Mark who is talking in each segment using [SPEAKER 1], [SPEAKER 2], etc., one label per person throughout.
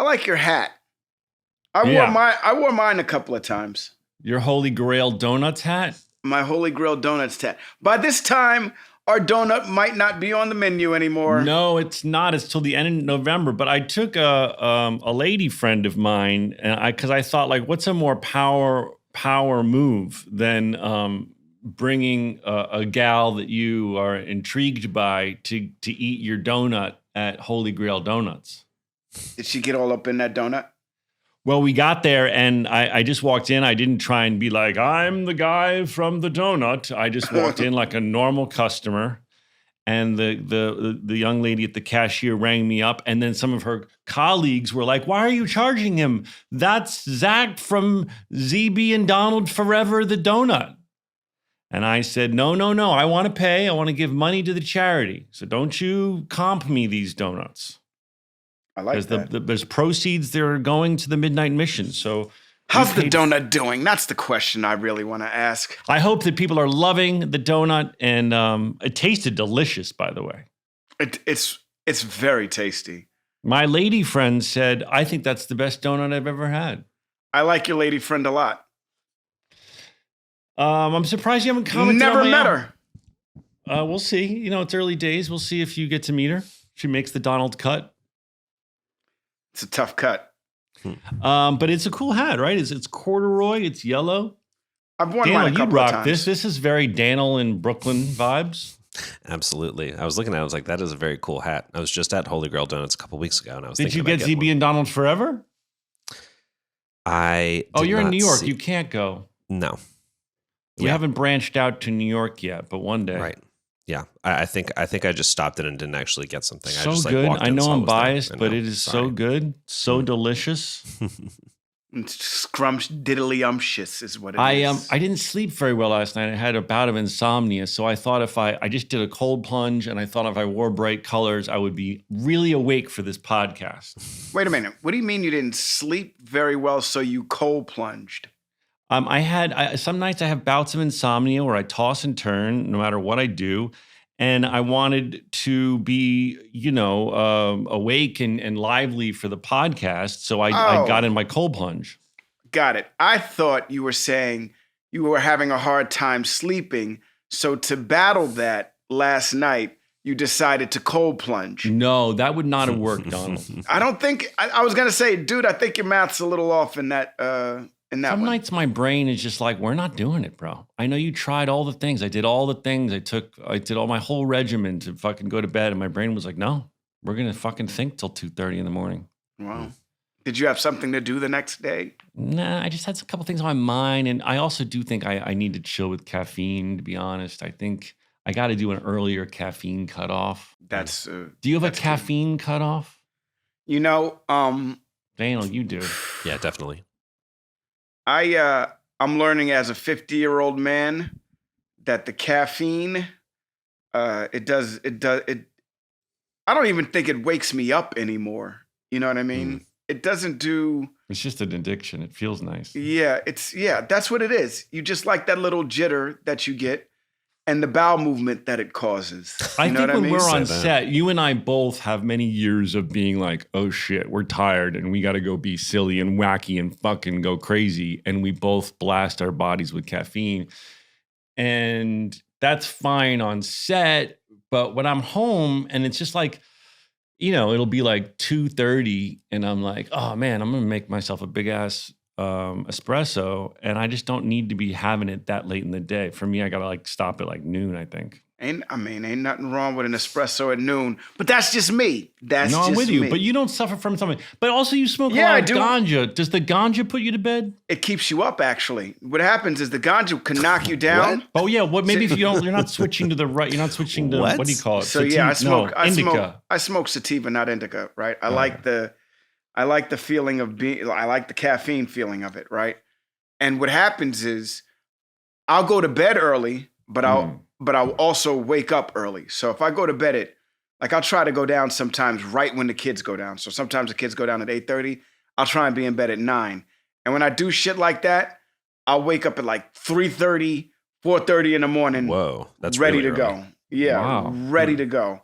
[SPEAKER 1] I like your hat. I wore mine a couple of times.
[SPEAKER 2] Your Holy Grail Donuts hat?
[SPEAKER 1] My Holy Grail Donuts hat. By this time, our donut might not be on the menu anymore.
[SPEAKER 2] No, it's not. It's till the end of November. But I took a lady friend of mine, and because I thought, like, what's a more power move than bringing a gal that you are intrigued by to eat your donut at Holy Grail Donuts.
[SPEAKER 1] Did she get all up in that donut?
[SPEAKER 2] Well, we got there, and I just walked in. I didn't try and be like, I'm the guy from the donut. I just walked in like a normal customer, and the young lady at the cashier rang me up, and then some of her colleagues were like, why are you charging him? That's Zach from ZB and Donald Forever the Donut. And I said, no, I want to pay. I want to give money to the charity. So don't you comp me these donuts.
[SPEAKER 1] I like that.
[SPEAKER 2] There's proceeds that are going to the Midnight Mission. So
[SPEAKER 1] how's the donut doing? That's the question I really want to ask.
[SPEAKER 2] I hope that people are loving the donut, and it tasted delicious, by the way.
[SPEAKER 1] It's very tasty.
[SPEAKER 2] My lady friend said, I think that's the best donut I've ever had.
[SPEAKER 1] I like your lady friend a lot.
[SPEAKER 2] I'm surprised you haven't commented.
[SPEAKER 1] Never met her.
[SPEAKER 2] We'll see. You know, it's early days. We'll see if you get to meet her. She makes the Donald cut.
[SPEAKER 1] It's a tough cut.
[SPEAKER 2] But it's a cool hat, right? It's corduroy. It's yellow.
[SPEAKER 1] I've worn mine a couple of times.
[SPEAKER 2] This is very Daniel in Brooklyn vibes.
[SPEAKER 3] Absolutely. I was looking at it. I was like, that is a very cool hat. I was just at Holy Grail Donuts a couple weeks ago, and I was
[SPEAKER 2] Did you get ZB and Donald Forever? You're in New York. You can't go.
[SPEAKER 3] No.
[SPEAKER 2] We haven't branched out to New York yet, but one day.
[SPEAKER 3] Right. Yeah, I think I just stopped in and didn't actually get something.
[SPEAKER 2] So
[SPEAKER 3] I just
[SPEAKER 2] good.
[SPEAKER 3] walked in,
[SPEAKER 2] I know I'm biased,
[SPEAKER 3] there.
[SPEAKER 2] but it is so good, so delicious.
[SPEAKER 1] Diddly-umptious is what it is.
[SPEAKER 2] I didn't sleep very well last night. I had a bout of insomnia, so I thought if I just did a cold plunge, and I thought if I wore bright colors, I would be really awake for this podcast.
[SPEAKER 1] Wait a minute. What do you mean you didn't sleep very well, so you cold plunged?
[SPEAKER 2] Some nights I have bouts of insomnia where I toss and turn no matter what I do. And I wanted to be, awake and lively for the podcast. So I got in my cold plunge.
[SPEAKER 1] Got it. I thought you were saying you were having a hard time sleeping. So to battle that last night, you decided to cold plunge.
[SPEAKER 2] No, that would not have worked, Donald.
[SPEAKER 1] I don't think, I was going to say, dude, I think your math's a little off in that
[SPEAKER 2] Some nights my brain is just like, we're not doing it, bro. I know you tried all the things. I did all the things. I did all my whole regimen to fucking go to bed. And my brain was like, no, we're going to fucking think till 2:30 in the morning.
[SPEAKER 1] Wow. Did you have something to do the next day?
[SPEAKER 2] Nah, I just had a couple things on my mind. And I also do think I need to chill with caffeine, to be honest. I think I got to do an earlier caffeine cutoff.
[SPEAKER 1] Do
[SPEAKER 2] you have a caffeine cutoff?
[SPEAKER 1] Daniel,
[SPEAKER 2] you do.
[SPEAKER 3] Yeah, definitely.
[SPEAKER 1] I'm learning as a 50-year-old man that the caffeine, I don't even think it wakes me up anymore. You know what I mean? It doesn't do.
[SPEAKER 2] It's just an addiction. It feels nice.
[SPEAKER 1] Yeah, that's what it is. You just like that little jitter that you get and the bowel movement that it causes.
[SPEAKER 2] I think when we're on set, you and I both have many years of being like, oh shit, we're tired and we got to go be silly and wacky and fucking go crazy. And we both blast our bodies with caffeine. And that's fine on set. But when I'm home and it's just like, it'll be like 2:30 and I'm like, oh man, I'm going to make myself a big ass espresso, and I just don't need to be having it that late in the day. For me, I gotta stop at noon, I think.
[SPEAKER 1] Ain't nothing wrong with an espresso at noon, but that's just me.
[SPEAKER 2] I'm with you, but you don't suffer from something. But also, you smoke a lot of ganja. Does the ganja put you to bed?
[SPEAKER 1] It keeps you up, actually. What happens is the ganja can knock you down.
[SPEAKER 2] Oh yeah, maybe if you're not switching to the right, you're not switching to what do you call it?
[SPEAKER 1] So
[SPEAKER 2] indica.
[SPEAKER 1] I smoke sativa, not indica, right? I like the feeling of I like the caffeine feeling of it, right? And what happens is I'll go to bed early, but I'll also wake up early. So if I go to bed I'll try to go down sometimes right when the kids go down. So sometimes the kids go down at 8:30. I'll try and be in bed at 9. And when I do shit like that, I'll wake up at 3:30, 4:30 in the morning.
[SPEAKER 3] Whoa, that's
[SPEAKER 1] ready
[SPEAKER 3] really
[SPEAKER 1] to
[SPEAKER 3] early.
[SPEAKER 1] go. Yeah, ready to go.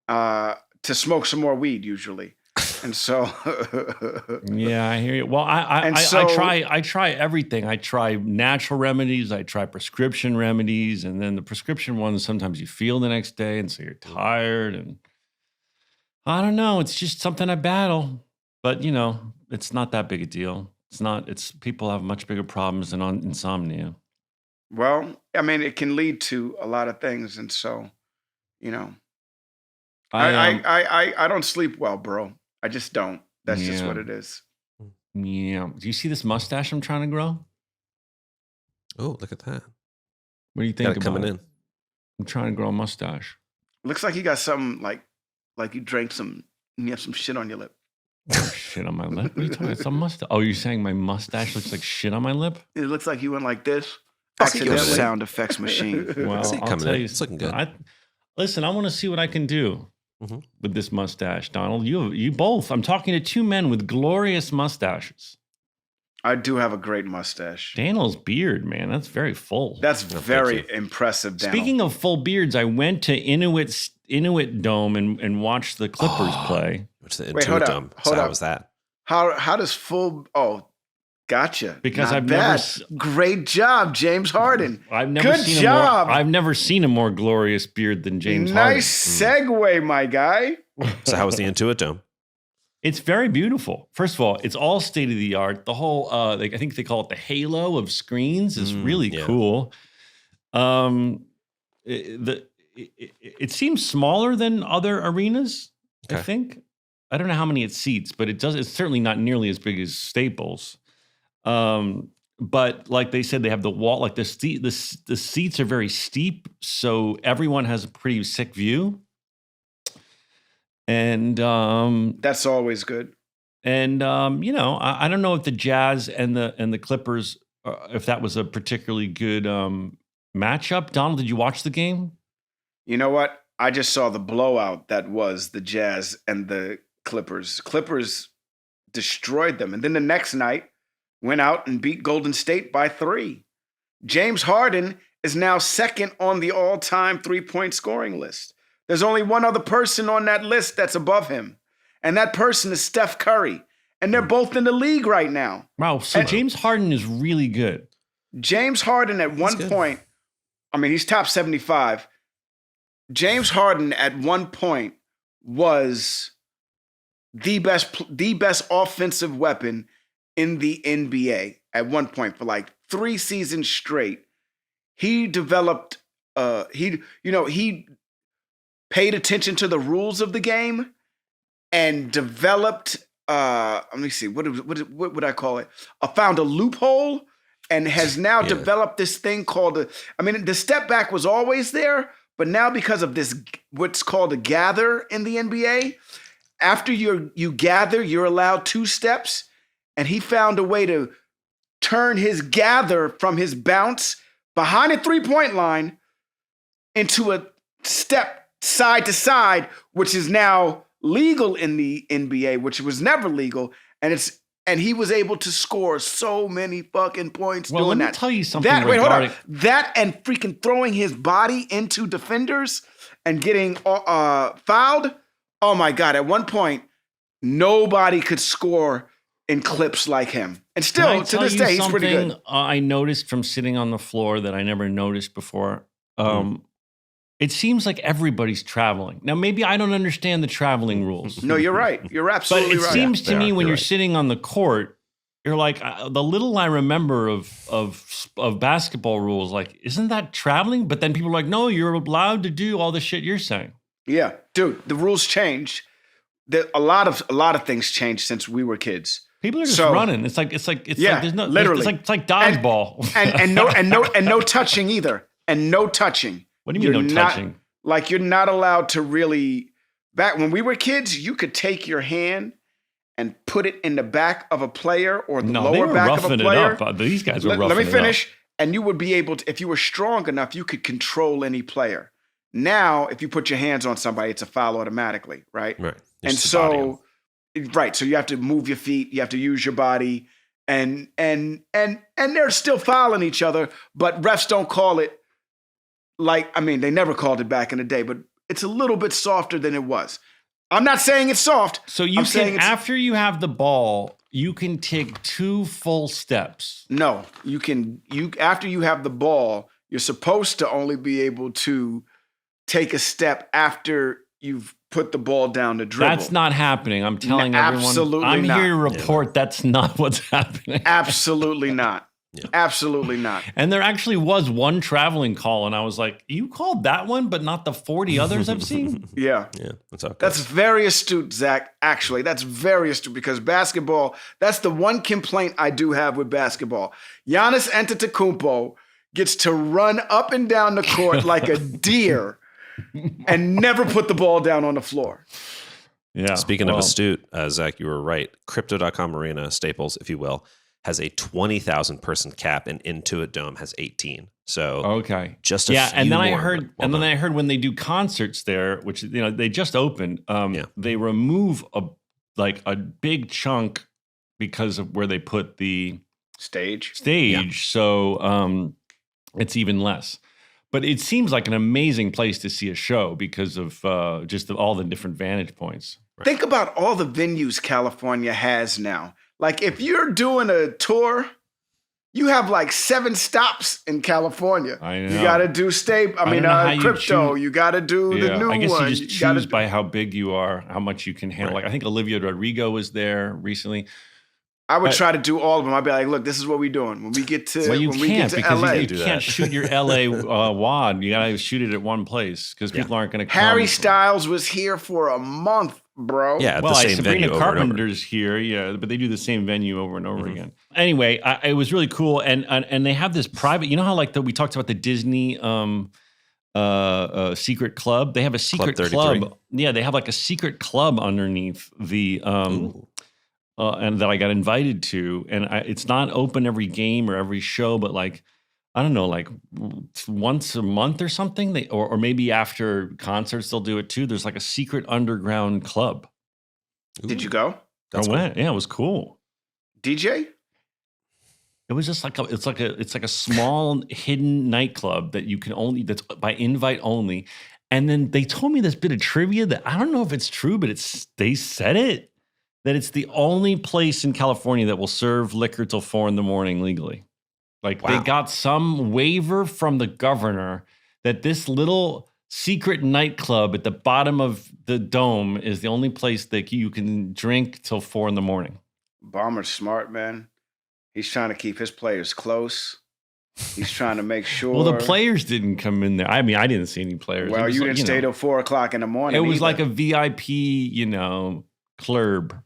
[SPEAKER 1] To smoke some more weed usually. And so,
[SPEAKER 2] Yeah, I hear you. Well, I try everything. I try natural remedies. I try prescription remedies, and then the prescription ones. Sometimes you feel the next day, and so you're tired. And I don't know. It's just something I battle, but it's not that big a deal. It's not. It's people have much bigger problems than on insomnia.
[SPEAKER 1] well, I mean, it can lead to a lot of things, and so, you know,
[SPEAKER 2] I
[SPEAKER 1] I don't sleep well, bro. I just don't. That's just
[SPEAKER 2] Yeah.
[SPEAKER 1] what it is.
[SPEAKER 2] Yeah. Do you see this mustache I'm trying to grow?
[SPEAKER 3] Oh, look at that.
[SPEAKER 2] What do you think
[SPEAKER 3] Got it
[SPEAKER 2] about
[SPEAKER 3] coming
[SPEAKER 2] it?
[SPEAKER 3] in.
[SPEAKER 2] I'm trying to grow a mustache.
[SPEAKER 1] Looks like you got something like you drank some. You have some shit on your lip.
[SPEAKER 2] Shit on my lip? What are you talking about? It's a mustache. Oh, you're saying my mustache looks like shit on my lip?
[SPEAKER 1] It looks like you went like this.
[SPEAKER 3] I see
[SPEAKER 1] Accidental
[SPEAKER 3] coming in.
[SPEAKER 1] sound effects machine.
[SPEAKER 2] Well,
[SPEAKER 3] see it
[SPEAKER 2] I'll
[SPEAKER 3] coming
[SPEAKER 2] tell
[SPEAKER 3] in.
[SPEAKER 2] you.
[SPEAKER 3] It's looking good.
[SPEAKER 2] Listen, I want to see what I can do
[SPEAKER 3] Mhm.
[SPEAKER 2] with this mustache, Donald. You both. I'm talking to two men with glorious mustaches.
[SPEAKER 1] I do have a great mustache.
[SPEAKER 2] Daniel's beard, man, that's very full.
[SPEAKER 1] That's
[SPEAKER 3] thank
[SPEAKER 1] very
[SPEAKER 3] you.
[SPEAKER 1] impressive, Daniel.
[SPEAKER 2] Speaking of full beards, I went to Inuit Dome and watched the Clippers play
[SPEAKER 3] Which the
[SPEAKER 1] Wait, hold
[SPEAKER 3] Intuit
[SPEAKER 1] up,
[SPEAKER 3] Dome.
[SPEAKER 1] hold
[SPEAKER 3] So how
[SPEAKER 1] up.
[SPEAKER 3] was that?
[SPEAKER 1] how does full? Oh, gotcha.
[SPEAKER 2] Because
[SPEAKER 1] Not
[SPEAKER 2] I've never
[SPEAKER 1] bad.
[SPEAKER 2] s-
[SPEAKER 1] Great job, James Harden.
[SPEAKER 2] I've never
[SPEAKER 1] Good
[SPEAKER 2] seen
[SPEAKER 1] job.
[SPEAKER 2] I've never seen a more glorious beard than James Harden.
[SPEAKER 1] Nice segue, my guy.
[SPEAKER 3] So how was the Intuit Dome?
[SPEAKER 2] It's very beautiful. First of all, it's all state of the art. The whole, I think they call it the halo of screens is really
[SPEAKER 3] yeah.
[SPEAKER 2] cool. It seems smaller than other arenas. I
[SPEAKER 3] Okay.
[SPEAKER 2] think. I don't know how many it seats, but it does. It's certainly not nearly as big as Staples. But like they said, they have the wall. Like the seats are very steep, so everyone has a pretty sick view. And
[SPEAKER 1] That's always good.
[SPEAKER 2] I don't know if the Jazz and the Clippers, if that was a particularly good matchup. Donald, did you watch the game?
[SPEAKER 1] You know what? I just saw the blowout that was the Jazz and the Clippers. Clippers destroyed them. And then the next night went out and beat Golden State by 3. James Harden is now second on the all-time three-point scoring list. There's only one other person on that list that's above him. And that person is Steph Curry. And they're both in the league right now.
[SPEAKER 2] Wow. So
[SPEAKER 1] And-
[SPEAKER 2] James Harden is really good.
[SPEAKER 1] James Harden at one
[SPEAKER 3] good.
[SPEAKER 1] point, I mean, he's top 75. James Harden at one point was the best offensive weapon in the NBA at one point for like 3 seasons straight. He developed he paid attention to the rules of the game and developed let me see, what would I call it? Found a loophole and has now
[SPEAKER 3] Yeah.
[SPEAKER 1] developed this thing called the step back was always there, but now because of this what's called a gather in the NBA, after you gather, you're allowed 2 steps, and he found a way to turn his gather from his bounce behind a 3-point line into a step side to side, which is now legal in the NBA, which was never legal, and he was able to score so many fucking points
[SPEAKER 2] Well,
[SPEAKER 1] doing
[SPEAKER 2] let me
[SPEAKER 1] that.
[SPEAKER 2] tell you something
[SPEAKER 1] Wait, hold
[SPEAKER 2] regarding.
[SPEAKER 1] on. That and freaking throwing his body into defenders and getting fouled. Oh my God! At one point, nobody could score in clips like him, and
[SPEAKER 2] Can I
[SPEAKER 1] still to
[SPEAKER 2] tell
[SPEAKER 1] this
[SPEAKER 2] you
[SPEAKER 1] day, he's pretty
[SPEAKER 2] something,
[SPEAKER 1] good.
[SPEAKER 2] I noticed from sitting on the floor that I never noticed before. It seems like everybody's traveling. Now, maybe I don't understand the traveling rules.
[SPEAKER 1] No, you're right. You're
[SPEAKER 2] But
[SPEAKER 1] absolutely
[SPEAKER 2] it
[SPEAKER 1] right.
[SPEAKER 2] seems to
[SPEAKER 3] they
[SPEAKER 2] me
[SPEAKER 3] are.
[SPEAKER 2] when
[SPEAKER 3] You're
[SPEAKER 2] you're
[SPEAKER 3] right.
[SPEAKER 2] sitting on the court, you're like the little I remember of basketball rules. Like, isn't that traveling? But then people are like, no, you're allowed to do all the shit you're saying.
[SPEAKER 1] Yeah, dude, the rules changed. A lot of things changed since we were kids.
[SPEAKER 2] People are just
[SPEAKER 1] So-
[SPEAKER 2] running. It's like
[SPEAKER 1] Yeah,
[SPEAKER 2] there's no
[SPEAKER 1] literally.
[SPEAKER 2] It's like dodgeball.
[SPEAKER 1] And no touching either. And no touching.
[SPEAKER 2] What do you mean
[SPEAKER 1] You're
[SPEAKER 2] no
[SPEAKER 1] not-
[SPEAKER 2] touching?
[SPEAKER 1] Like you're not allowed to really. Back when we were kids, you could take your hand and put it in the back of a player or the
[SPEAKER 2] No, they
[SPEAKER 1] lower
[SPEAKER 2] were
[SPEAKER 1] back of a
[SPEAKER 2] roughing it
[SPEAKER 1] player.
[SPEAKER 2] up. These guys were
[SPEAKER 1] Let
[SPEAKER 2] roughing
[SPEAKER 1] me
[SPEAKER 2] it up.
[SPEAKER 1] finish. And you would be able to, if you were strong enough, you could control any player. Now, if you put your hands on somebody, it's a foul automatically, right?
[SPEAKER 3] Right.
[SPEAKER 1] And
[SPEAKER 3] Just the body on.
[SPEAKER 1] so, right. So you have to move your feet, you have to use your body, and they're still fouling each other, but refs don't call it they never called it back in the day, but it's a little bit softer than it was. I'm not saying it's soft.
[SPEAKER 2] So you can, after you have the ball, you can take 2 full steps.
[SPEAKER 1] No, after you have the ball, you're supposed to only be able to take a step after you've put the ball down to dribble.
[SPEAKER 2] That's not happening. I'm telling everyone.
[SPEAKER 1] Absolutely
[SPEAKER 2] I'm
[SPEAKER 1] not.
[SPEAKER 2] here to report that's not what's happening.
[SPEAKER 1] Absolutely not. Yeah. Absolutely not.
[SPEAKER 2] And there actually was one traveling call, and I was like, you called that one, but not the 40 others I've seen?
[SPEAKER 1] Yeah. That's very astute, Zach. Actually, that's very astute because basketball, that's the one complaint I do have with basketball. Giannis Antetokounmpo gets to run up and down the court like a deer and never put the ball down on the floor.
[SPEAKER 3] Yeah. Speaking of astute, Zach, you were right. Crypto.com Arena, Staples, if you will, has a 20,000 person cap, and Intuit Dome has 18. So just a few
[SPEAKER 2] and then
[SPEAKER 3] more,
[SPEAKER 2] I heard when they do concerts there, which they just opened, they remove a big chunk because of where they put the
[SPEAKER 1] stage.
[SPEAKER 2] Yeah. So it's even less. But it seems like an amazing place to see a show because of just all the different vantage points.
[SPEAKER 1] Right. Think about all the venues California has now. Like if you're doing a tour, you have like 7 stops in California.
[SPEAKER 2] I know.
[SPEAKER 1] You got to do crypto. You got to do the new one.
[SPEAKER 2] I guess you just choose by how big you are, how much you can handle. Right. Like I think Olivia Rodrigo was there recently.
[SPEAKER 1] I would try to do all of them. I'd be like, look, this is what we're doing. When we get to LA.
[SPEAKER 2] You can't shoot your LA wad. You got to shoot it at one place because people aren't going to come.
[SPEAKER 1] Harry Styles was here for a month, bro.
[SPEAKER 3] Yeah, the same
[SPEAKER 2] Sabrina
[SPEAKER 3] venue
[SPEAKER 2] Carpenter's here, but they do the same venue over and over again. Anyway, it was really cool, and they have this private. You know how we talked about the Disney secret club. They have a secret club. Yeah, they have like a secret club underneath the and that I got invited to, and it's not open every game or every show, but like I don't know, like once a month or something. Or maybe after concerts they'll do it too. There's like a secret underground club.
[SPEAKER 1] Did you go?
[SPEAKER 2] I went. Yeah, it was cool.
[SPEAKER 1] DJ?
[SPEAKER 2] It was just like it's like a small hidden nightclub that's by invite only. And then they told me this bit of trivia that I don't know if it's true, but they said it. That it's the only place in California that will serve liquor till 4 a.m. legally. Like they got some waiver from the governor that this little secret nightclub at the bottom of the dome is the only place that you can drink till 4 a.m.
[SPEAKER 1] Bomber's smart, man. He's trying to keep his players close. He's trying to make sure.
[SPEAKER 2] Well, the players didn't come in there. I mean, I didn't see any players.
[SPEAKER 1] Well, you didn't stay till 4 o'clock in the morning.
[SPEAKER 2] It was like a VIP, club.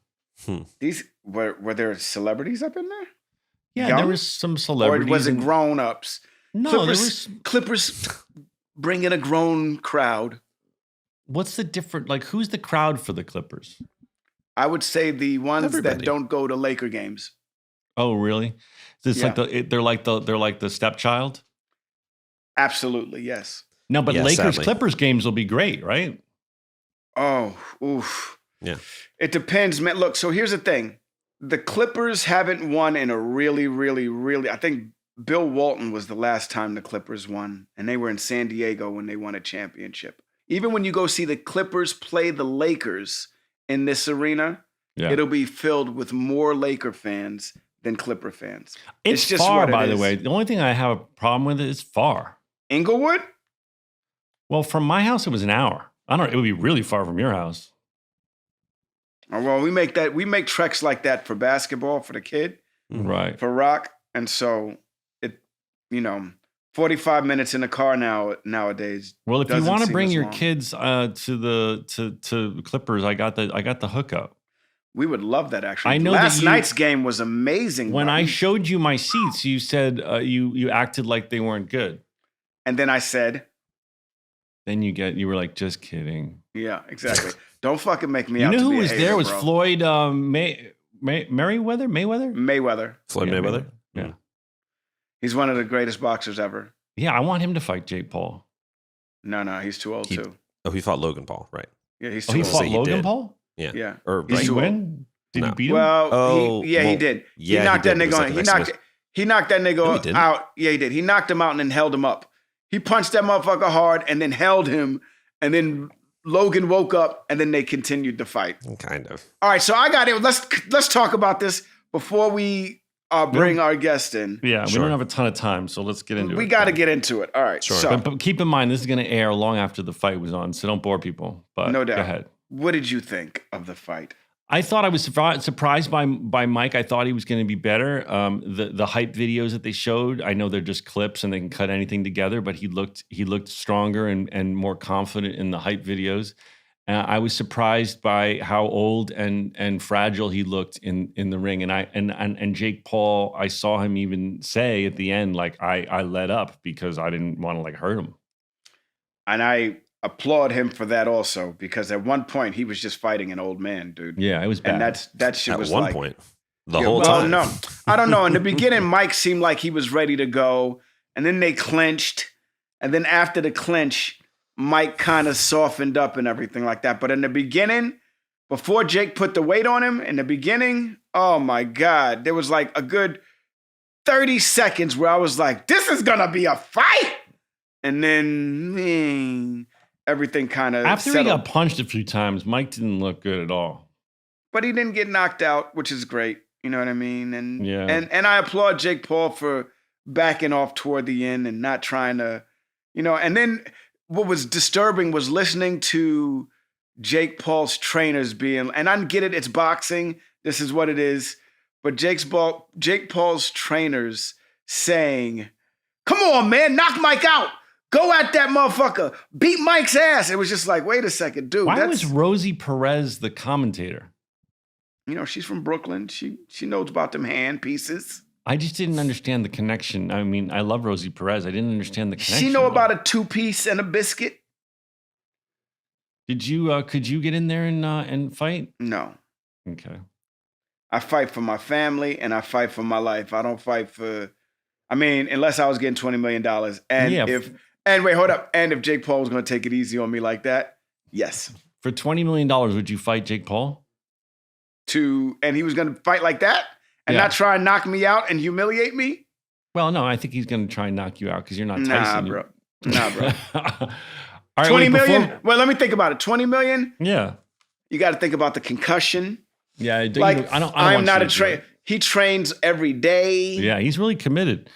[SPEAKER 1] These were there celebrities up in there?
[SPEAKER 2] Yeah, there was some celebrities.
[SPEAKER 1] Or was it grown-ups?
[SPEAKER 2] No,
[SPEAKER 1] Clippers bring in a grown crowd.
[SPEAKER 2] What's the different? Who's the crowd for the Clippers?
[SPEAKER 1] I would say the ones that don't go to Laker games.
[SPEAKER 2] Oh, really? It's they're like the stepchild.
[SPEAKER 1] Absolutely, yes.
[SPEAKER 2] No, but Lakers Clippers games will be great, right?
[SPEAKER 1] Oh, oof.
[SPEAKER 3] Yeah.
[SPEAKER 1] It depends, man. Look, so here's the thing. The Clippers haven't won in a really, really, really... I think Bill Walton was the last time the Clippers won, and they were in San Diego when they won a championship. Even when you go see the Clippers play the Lakers in this arena, it'll be filled with more Laker fans than Clipper fans.
[SPEAKER 2] It's just far, by the way. The only thing I have a problem with is far.
[SPEAKER 1] Inglewood?
[SPEAKER 2] Well, from my house, it was an hour. I don't know. It would be really far from your house.
[SPEAKER 1] Oh, well, we make treks like that for basketball for the kid,
[SPEAKER 2] right?
[SPEAKER 1] For rock, and so 45 minutes in the car nowadays.
[SPEAKER 2] Well, if you want to bring your kids to Clippers, I got the hookup.
[SPEAKER 1] We would love that. Actually,
[SPEAKER 2] I know
[SPEAKER 1] last night's game was amazing.
[SPEAKER 2] When I showed you my seats, you said you acted like they weren't good,
[SPEAKER 1] and then I said,
[SPEAKER 2] then you were like, just kidding.
[SPEAKER 1] Yeah, exactly. Don't fucking make me out to be a hater,
[SPEAKER 2] You know who was there? Was
[SPEAKER 1] bro.
[SPEAKER 2] Floyd Mayweather?
[SPEAKER 1] Floyd
[SPEAKER 3] Mayweather?
[SPEAKER 2] Yeah.
[SPEAKER 1] He's one of the greatest boxers ever.
[SPEAKER 2] Yeah, I want him to fight Jake Paul.
[SPEAKER 1] No, he's too old too.
[SPEAKER 3] Oh, he fought Logan Paul, right?
[SPEAKER 1] Yeah, he's too
[SPEAKER 2] old.
[SPEAKER 1] He
[SPEAKER 2] fought Logan Paul?
[SPEAKER 3] Yeah.
[SPEAKER 1] Yeah.
[SPEAKER 3] Did
[SPEAKER 2] he win? Did he beat him?
[SPEAKER 1] Well, he did.
[SPEAKER 3] Yeah,
[SPEAKER 1] he knocked that nigga on. He knocked that nigga out. Yeah, he did. He knocked him out and then held him up. He punched that motherfucker hard and then held him and then Logan woke up and then they continued the fight.
[SPEAKER 3] Kind of.
[SPEAKER 1] All right, so I got it. Let's talk about this before we bring our guest in.
[SPEAKER 2] Yeah, we don't have a ton of time, so let's get into it.
[SPEAKER 1] We got to get into it. All right.
[SPEAKER 3] Sure.
[SPEAKER 1] So,
[SPEAKER 2] but keep in mind, this is going to air long after the fight was on, so don't bore people. But
[SPEAKER 1] no doubt.
[SPEAKER 2] Go ahead.
[SPEAKER 1] What did you think of the fight?
[SPEAKER 2] I thought I was surprised by Mike. I thought he was going to be better. The hype videos that they showed, I know they're just clips and they can cut anything together, but he looked stronger and more confident in the hype videos. I was surprised by how old and fragile he looked in the ring. And Jake Paul, I saw him even say at the end, like, I let up because I didn't want to like hurt him. And
[SPEAKER 1] I applaud him for that also, because at one point he was just fighting an old man, dude.
[SPEAKER 2] Yeah, it was bad.
[SPEAKER 1] And that shit
[SPEAKER 3] at
[SPEAKER 1] was
[SPEAKER 3] one
[SPEAKER 1] like,
[SPEAKER 3] point. The whole time.
[SPEAKER 1] No, I don't know. In the beginning, Mike seemed like he was ready to go, and then they clinched, and then after the clinch, Mike kind of softened up and everything like that. But in the beginning, before Jake put the weight on him, in the beginning, oh my God, there was like a good 30 seconds where I was like, this is gonna be a fight. And then everything kind of
[SPEAKER 2] after
[SPEAKER 1] settled.
[SPEAKER 2] He got punched a few times, Mike didn't look good at all.
[SPEAKER 1] But he didn't get knocked out, which is great. You know what I mean? And
[SPEAKER 2] yeah.
[SPEAKER 1] and I applaud Jake Paul for backing off toward the end and not trying to, and then what was disturbing was listening to Jake Paul's trainers being, and I get it, it's boxing, this is what it is, but Jake Paul's trainers saying, come on, man, knock Mike out. Go at that motherfucker. Beat Mike's ass. It was just like, wait a second, dude.
[SPEAKER 2] Why was Rosie Perez the commentator?
[SPEAKER 1] She's from Brooklyn. She knows about them hand pieces.
[SPEAKER 2] I just didn't understand the connection. I mean, I love Rosie Perez. I didn't understand the connection.
[SPEAKER 1] She know about a 2-piece and a biscuit.
[SPEAKER 2] Did you? Could you get in there and fight?
[SPEAKER 1] No.
[SPEAKER 2] Okay.
[SPEAKER 1] I fight for my family and I fight for my life. I don't fight for. I mean, unless I was getting $20 million, and wait, hold up, and if Jake Paul was going to take it easy on me like that, yes.
[SPEAKER 2] For $20 million, would you fight Jake Paul?
[SPEAKER 1] And he was going to fight like that and not try and knock me out and humiliate me?
[SPEAKER 2] Well, no, I think he's going to try and knock you out because you're not Tyson.
[SPEAKER 1] Nah, bro.
[SPEAKER 2] All right,
[SPEAKER 1] 20 million? Well, let me think about it. 20 million?
[SPEAKER 2] Yeah.
[SPEAKER 1] You got to think about the concussion.
[SPEAKER 2] Yeah.
[SPEAKER 1] I'm not a trainer. He trains every day.
[SPEAKER 2] Yeah, he's really committed.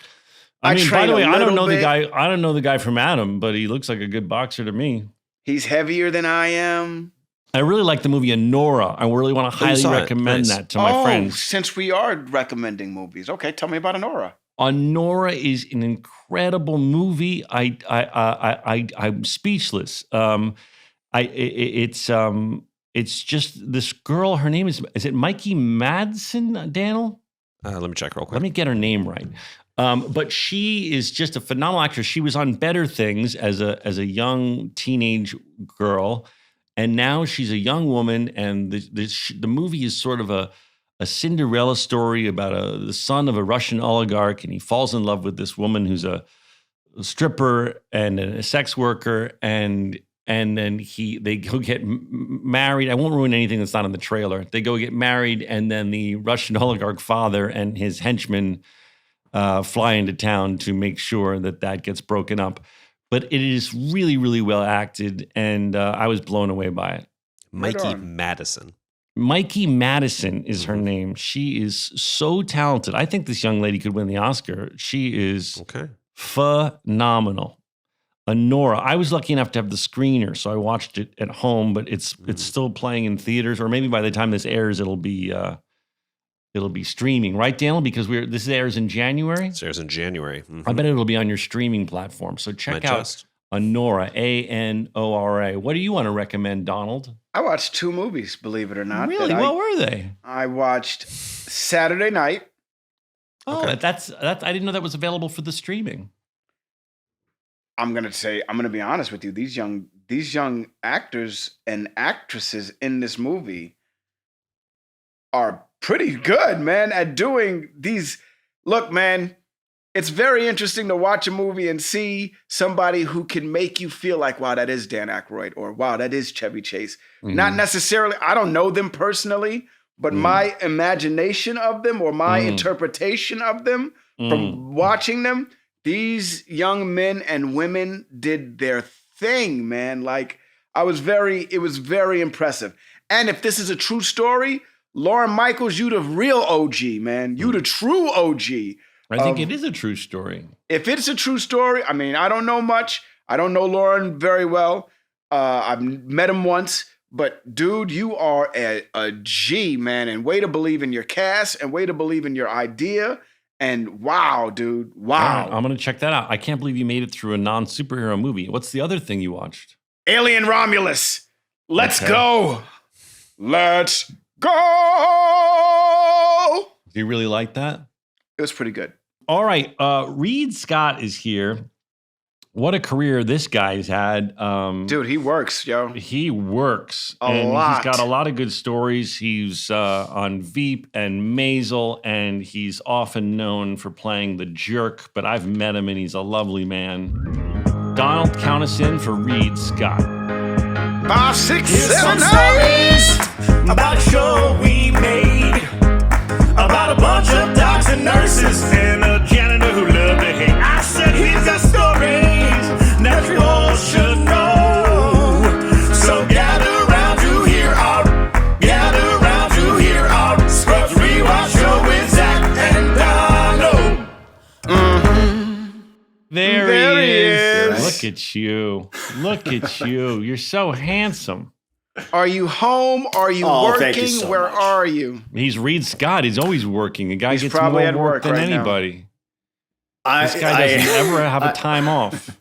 [SPEAKER 2] I mean, by the way, I don't know the guy. I don't know the guy from Adam, but he looks like a good boxer to me.
[SPEAKER 1] He's heavier than I am.
[SPEAKER 2] I really like the movie Anora. I really want to highly recommend that to my friends.
[SPEAKER 1] Since we are recommending movies, okay, tell me about Anora.
[SPEAKER 2] Anora is an incredible movie. I'm speechless. It's just this girl. Her name is it Mikey Madsen, Daniel?
[SPEAKER 3] Let me check real quick.
[SPEAKER 2] Let me get her name right. But she is just a phenomenal actress. She was on Better Things as a young teenage girl, and now she's a young woman. And the movie is sort of a Cinderella story about the son of a Russian oligarch, and he falls in love with this woman who's a stripper and a sex worker, and then they go get married. I won't ruin anything that's not in the trailer. They go get married, and then the Russian oligarch father and his henchmen fly into town to make sure that gets broken up. But it is really, really well acted, and I was blown away by it.
[SPEAKER 3] Mikey Madison.
[SPEAKER 2] Mikey Madison is her name. She is so talented. I think this young lady could win the Oscar. She is phenomenal. Anora. I was lucky enough to have the screener, so I watched it at home, but it's still playing in theaters, or maybe by the time this airs, it'll be streaming, right, Daniel? Because this airs in January.
[SPEAKER 3] It airs in January. Mm-hmm.
[SPEAKER 2] I bet it'll be on your streaming platform. So check out Anora, Anora. What do you want to recommend, Donald?
[SPEAKER 1] I watched 2 movies, believe it or not.
[SPEAKER 2] Really? What were they?
[SPEAKER 1] I watched Saturday Night.
[SPEAKER 2] Oh, that's I didn't know that was available for the streaming.
[SPEAKER 1] I'm gonna be honest with you. These young actors and actresses in this movie are pretty good, man, at doing these. Look, man, it's very interesting to watch a movie and see somebody who can make you feel like, wow, that is Dan Aykroyd, or wow, that is Chevy Chase. Mm-hmm. Not necessarily, I don't know them personally, but my imagination of them or my interpretation of them from watching them, these young men and women did their thing, man. Like, It was very impressive. And if this is a true story, Lauren Michaels, you the real OG, man. You the true OG.
[SPEAKER 2] I think it is a true story.
[SPEAKER 1] If it's a true story, I mean, I don't know much. I don't know Lauren very well. I've met him once. But, dude, you are a G, man. And way to believe in your cast and way to believe in your idea. And wow, dude. Wow.
[SPEAKER 2] Right, I'm going to check that out. I can't believe you made it through a non-superhero movie. What's the other thing you watched?
[SPEAKER 1] Alien Romulus. Let's go. Let's go.
[SPEAKER 2] Do you really like that?
[SPEAKER 1] It was pretty good.
[SPEAKER 2] All right. Reid Scott is here. What a career this guy's had.
[SPEAKER 1] Dude, he works, yo.
[SPEAKER 2] He works.
[SPEAKER 1] A lot.
[SPEAKER 2] He's got a lot of good stories. He's on Veep and Maisel, and he's often known for playing the jerk, but I've met him, and he's a lovely man. Donald, count us in for Reid Scott.
[SPEAKER 1] 5, 6,
[SPEAKER 4] Here's
[SPEAKER 1] 7,
[SPEAKER 4] some
[SPEAKER 1] 8.
[SPEAKER 4] stories about a show we made, about a bunch of docs and nurses and a janitor who loved to hate. I said, here's the stories that you all should know. So gather round to hear our Scrubs Rewatch show with Zach and Donald.
[SPEAKER 2] There he is. Look at you. Look at you. You're so handsome.
[SPEAKER 1] Are you home? Are you working?
[SPEAKER 5] Thank you so
[SPEAKER 1] Where
[SPEAKER 5] much.
[SPEAKER 1] are you?
[SPEAKER 2] He's Reid Scott. He's always working. A guy
[SPEAKER 1] He's
[SPEAKER 2] gets
[SPEAKER 1] probably
[SPEAKER 2] more
[SPEAKER 1] at
[SPEAKER 2] work
[SPEAKER 1] work
[SPEAKER 2] than
[SPEAKER 1] right now.
[SPEAKER 2] anybody. This guy doesn't ever have a time off.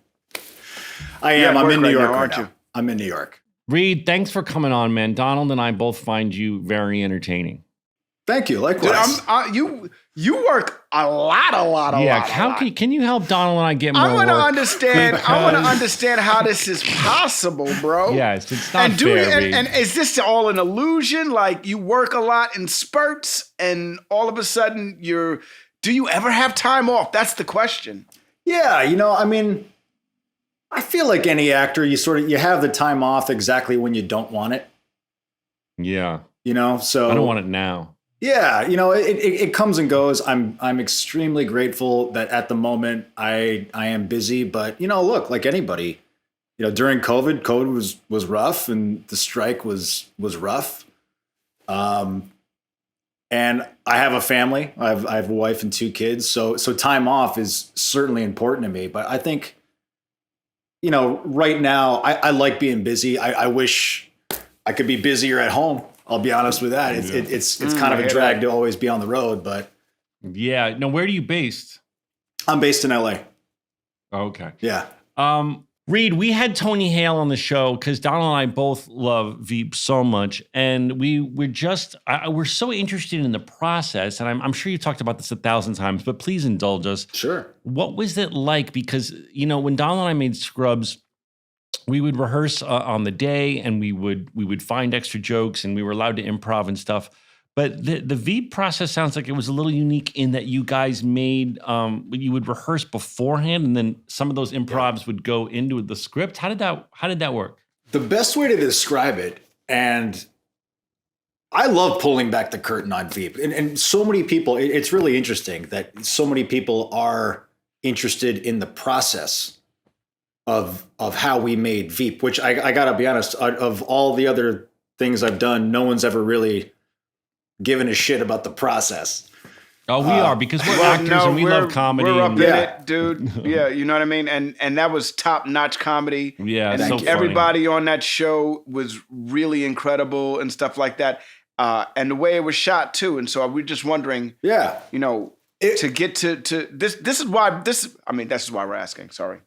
[SPEAKER 5] I
[SPEAKER 1] You're
[SPEAKER 5] am.
[SPEAKER 1] at
[SPEAKER 5] I'm
[SPEAKER 1] work
[SPEAKER 5] in New
[SPEAKER 1] right
[SPEAKER 5] York
[SPEAKER 1] now,
[SPEAKER 5] right
[SPEAKER 1] aren't
[SPEAKER 5] now.
[SPEAKER 1] you?
[SPEAKER 5] I'm in New York.
[SPEAKER 2] Reid, thanks for coming on, man. Donald and I both find you very entertaining.
[SPEAKER 5] Thank you. Likewise.
[SPEAKER 1] Dude, you work a lot.
[SPEAKER 2] Can you help Donald and I get more
[SPEAKER 1] I want to
[SPEAKER 2] work?
[SPEAKER 1] understand. I want to understand how this is possible, bro.
[SPEAKER 2] Yes, it's not fair, Reid.
[SPEAKER 1] And is this all an illusion? Like you work a lot in spurts, and all of a sudden do you ever have time off? That's the question.
[SPEAKER 5] Yeah, I mean, I feel like any actor, you have the time off exactly when you don't want it.
[SPEAKER 2] Yeah.
[SPEAKER 5] So
[SPEAKER 2] I don't want it now.
[SPEAKER 5] Yeah, it comes and goes. I'm extremely grateful that at the moment I am busy, but look, like anybody, during COVID was rough and the strike was rough. And I have a family. I have a wife and 2 kids, so time off is certainly important to me. But I think, right now I like being busy. I wish I could be busier at home. I'll be honest with that. It's kind of a drag to always be on the road, but
[SPEAKER 2] yeah. No, where are you based?
[SPEAKER 5] I'm based in LA.
[SPEAKER 2] Okay.
[SPEAKER 5] Yeah.
[SPEAKER 2] Reid, we had Tony Hale on the show because Donald and I both love Veep so much, and we're so interested in the process. And I'm sure you talked about this 1,000 times, but please indulge us.
[SPEAKER 5] Sure.
[SPEAKER 2] What was it like? Because when Donald and I made Scrubs, we would rehearse on the day, and we would find extra jokes, and we were allowed to improv and stuff. But the Veep process sounds like it was a little unique in that you guys made you would rehearse beforehand, and then some of those improvs would go into the script. How did that work?
[SPEAKER 5] The best way to describe it, and I love pulling back the curtain on Veep, and so many people. It's really interesting that so many people are interested in the process of how we made Veep, which I gotta be honest, of all the other things I've done, no one's ever really given a shit about the process.
[SPEAKER 2] Oh, we are, because we're actors and we love comedy.
[SPEAKER 1] We're up in it, dude. Yeah, you know what I mean? And that was top-notch comedy.
[SPEAKER 2] Yeah,
[SPEAKER 1] and
[SPEAKER 2] so funny.
[SPEAKER 1] everybody on that show was really incredible and stuff like that. And the way it was shot too. And so we're just wondering, to get to this is why we're asking. Sorry.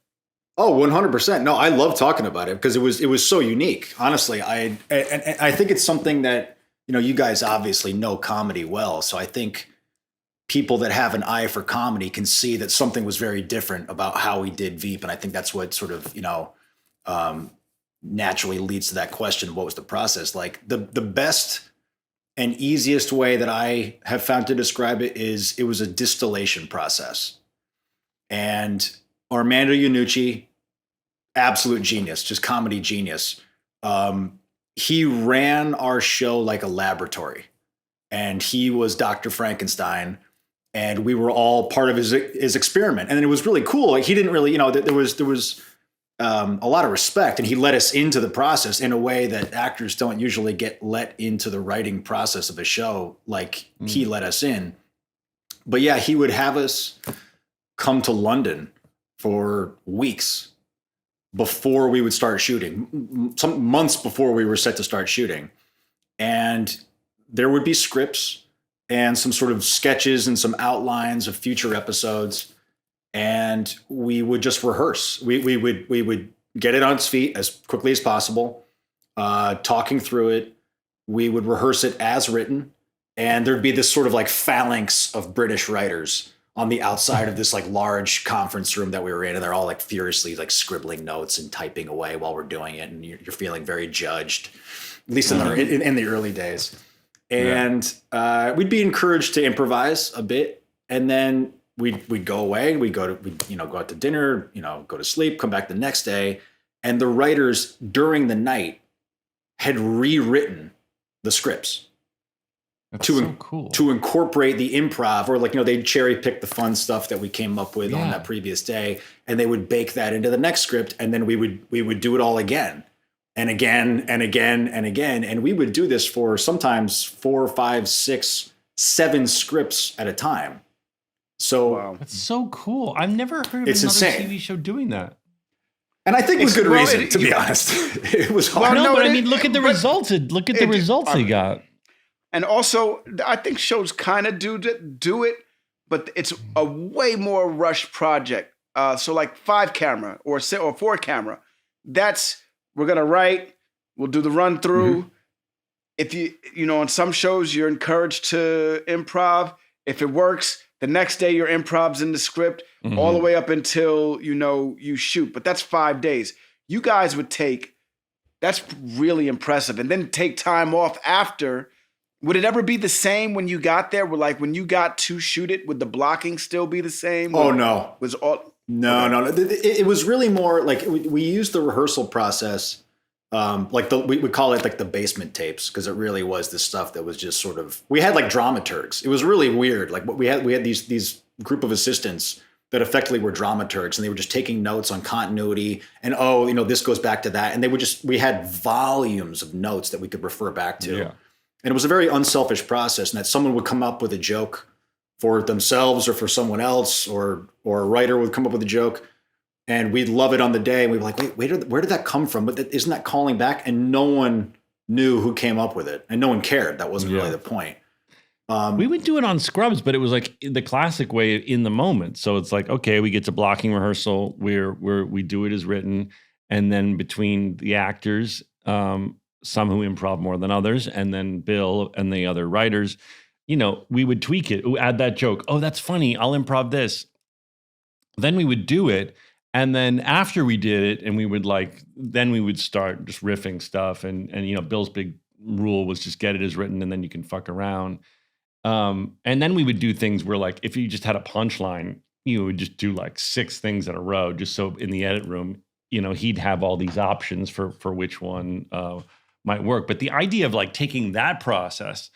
[SPEAKER 5] Oh, 100%. No, I love talking about it because it was so unique. Honestly, I think it's something that, you guys obviously know comedy well. So I think people that have an eye for comedy can see that something was very different about how we did Veep. And I think that's what sort of, naturally leads to that question. What was the process? Like the best and easiest way that I have found to describe it is it was a distillation process. And Armando Iannucci, absolute genius, just comedy genius. He ran our show like a laboratory, and he was Dr. Frankenstein, and we were all part of his experiment. And then it was really cool. Like he didn't really, there was a lot of respect, and he let us into the process in a way that actors don't usually get let into the writing process of a show like he let us in. But yeah, he would have us come to London for weeks before we would start shooting, some months before we were set to start shooting. And there would be scripts and some sort of sketches and some outlines of future episodes. And we would just rehearse. We would get it on its feet as quickly as possible, talking through it. We would rehearse it as written. And there'd be this sort of like phalanx of British writers on the outside of this like large conference room that we were in. And they're all like furiously like scribbling notes and typing away while we're doing it. And you're feeling very judged, at least in the early days. And we'd be encouraged to improvise a bit. And then we'd go away. We'd go out to dinner, go to sleep, come back the next day. And the writers during the night had rewritten the scripts.
[SPEAKER 2] That's so cool.
[SPEAKER 5] To incorporate the improv, or they'd cherry pick the fun stuff that we came up with on that previous day, and they would bake that into the next script, and then we would do it all again and again and again and again. And we would do this for sometimes 4, 5, 6, 7 scripts at a time. So
[SPEAKER 2] that's so cool. I've never heard of another
[SPEAKER 5] insane.
[SPEAKER 2] TV show doing that.
[SPEAKER 5] And I think with good reason, to be honest. It was hard.
[SPEAKER 2] Well, but I mean, look at the results. Look at the results they got.
[SPEAKER 1] And also, I think shows kind of do it, but it's a way more rushed project. So like 5 camera or 4 camera, we're going to write, we'll do the run through. Mm-hmm. If on some shows, you're encouraged to improv. If it works, the next day your improv's in the script, all the way up until, you shoot. But that's 5 days. You guys would that's really impressive. And then take time off after. Would it ever be the same when you got there? When you got to shoot it, would the blocking still be the same?
[SPEAKER 5] Oh, no.
[SPEAKER 1] No.
[SPEAKER 5] It was really more like we used the rehearsal process. We call it like the basement tapes, because it really was this stuff that was just sort of, we had like dramaturgs. It was really weird. Like we had these group of assistants that effectively were dramaturgs, and they were just taking notes on continuity and, this goes back to that. And we had volumes of notes that we could refer back to. Yeah. And it was a very unselfish process, and that someone would come up with a joke for themselves or for someone else, or a writer would come up with a joke, and we'd love it on the day. And we'd be like, wait, where did that come from? But isn't that calling back? And no one knew who came up with it, and no one cared. That wasn't really the point.
[SPEAKER 2] We would do it on Scrubs, but it was like the classic way in the moment. So it's like, okay, we get to blocking rehearsal where we do it as written, and then between the actors, some who improv more than others, and then Bill and the other writers, we would tweak it. Ooh, add that joke. Oh, that's funny. I'll improv this. Then we would do it. And then after we did it, and we would then we would start just riffing stuff. And Bill's big rule was just get it as written, and then you can fuck around. And then we would do things where if you just had a punchline, you would just do 6 things in a row, just so in the edit room, he'd have all these options for which one might work. But the idea of taking that process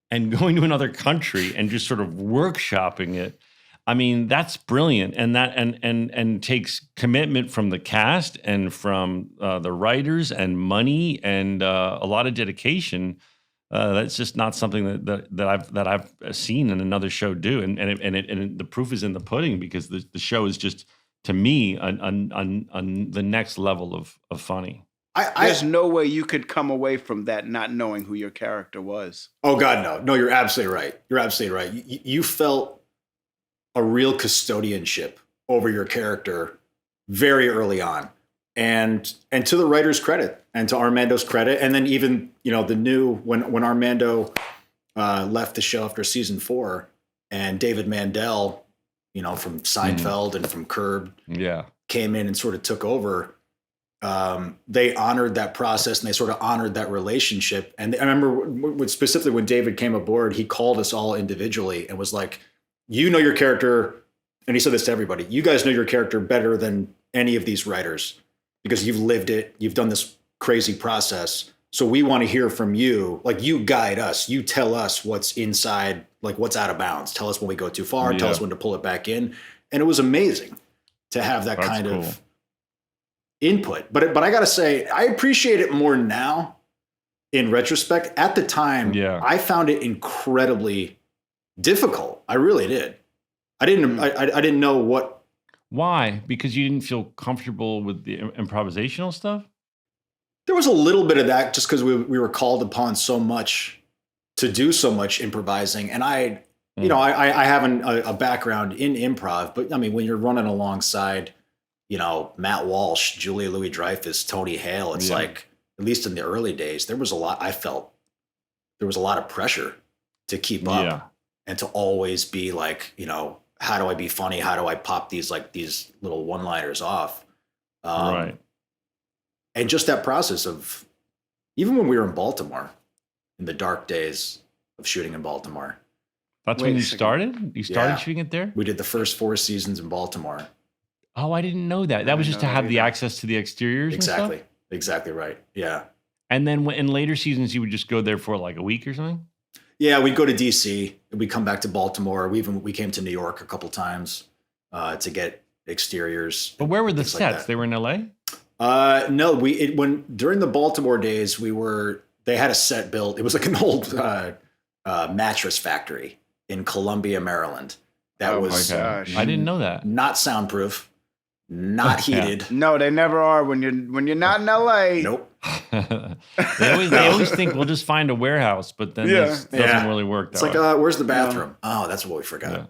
[SPEAKER 2] and going to another country and just sort of workshopping it, I mean, that's brilliant. And that and takes commitment from the cast and from the writers and money and a lot of dedication. That's just not something that I've seen in another show do. And the proof is in the pudding, because the show is just, to me, on the next level of funny.
[SPEAKER 1] There's no way you could come away from that not knowing who your character was.
[SPEAKER 5] Oh, God, no. No, you're absolutely right. You felt a real custodianship over your character very early on. And to the writer's credit, and to Armando's credit, and then even, when Armando left the show after season 4, and David Mandel, from Seinfeld and from Curb, came in and sort of took over. They honored that process, and they sort of honored that relationship. And I remember specifically when David came aboard, he called us all individually and was like, your character. And he said this to everybody: you guys know your character better than any of these writers, because you've lived it. You've done this crazy process. So we want to hear from you. You guide us, you tell us what's inside, what's out of bounds. Tell us when we go too far, tell us when to pull it back in. And it was amazing to have that kind of input. But I got to say, I appreciate it more now in retrospect. At the time, I found it incredibly difficult. I really did. I didn't know what.
[SPEAKER 2] Why? Because you didn't feel comfortable with the improvisational stuff?
[SPEAKER 5] There was a little bit of that just because we were called upon so much to do so much improvising. And I have a background in improv, but I mean, when you're running alongside, Matt Walsh, Julia Louis-Dreyfus, Tony Hale, it's like, at least in the early days, I felt there was a lot of pressure to keep up and to always be like, how do I be funny? How do I pop these little one-liners off?
[SPEAKER 2] Right.
[SPEAKER 5] And just that process of, even when we were in Baltimore, in the dark days of shooting in Baltimore.
[SPEAKER 2] That's when you started? You started shooting it there?
[SPEAKER 5] We did the first 4 seasons in Baltimore.
[SPEAKER 2] Oh, I didn't know that. That was just to have the access to the exteriors
[SPEAKER 5] Exactly.
[SPEAKER 2] and stuff?
[SPEAKER 5] Exactly right. Yeah.
[SPEAKER 2] And then in later seasons, you would just go there for like a week or something?
[SPEAKER 5] Yeah, we'd go to DC and we'd come back to Baltimore. We came to New York a couple times to get exteriors.
[SPEAKER 2] But where were the sets?
[SPEAKER 5] Like
[SPEAKER 2] they were in LA?
[SPEAKER 5] No, during the Baltimore days, they had a set built. It was like an old mattress factory in Columbia, Maryland. That was,
[SPEAKER 2] my gosh. I didn't know that.
[SPEAKER 5] Not soundproof, not heated.
[SPEAKER 1] No, they never are when you're not in LA.
[SPEAKER 5] Nope.
[SPEAKER 2] they always think we'll just find a warehouse, but then this doesn't really work.
[SPEAKER 5] It's like, where's the bathroom? Oh, that's what we forgot.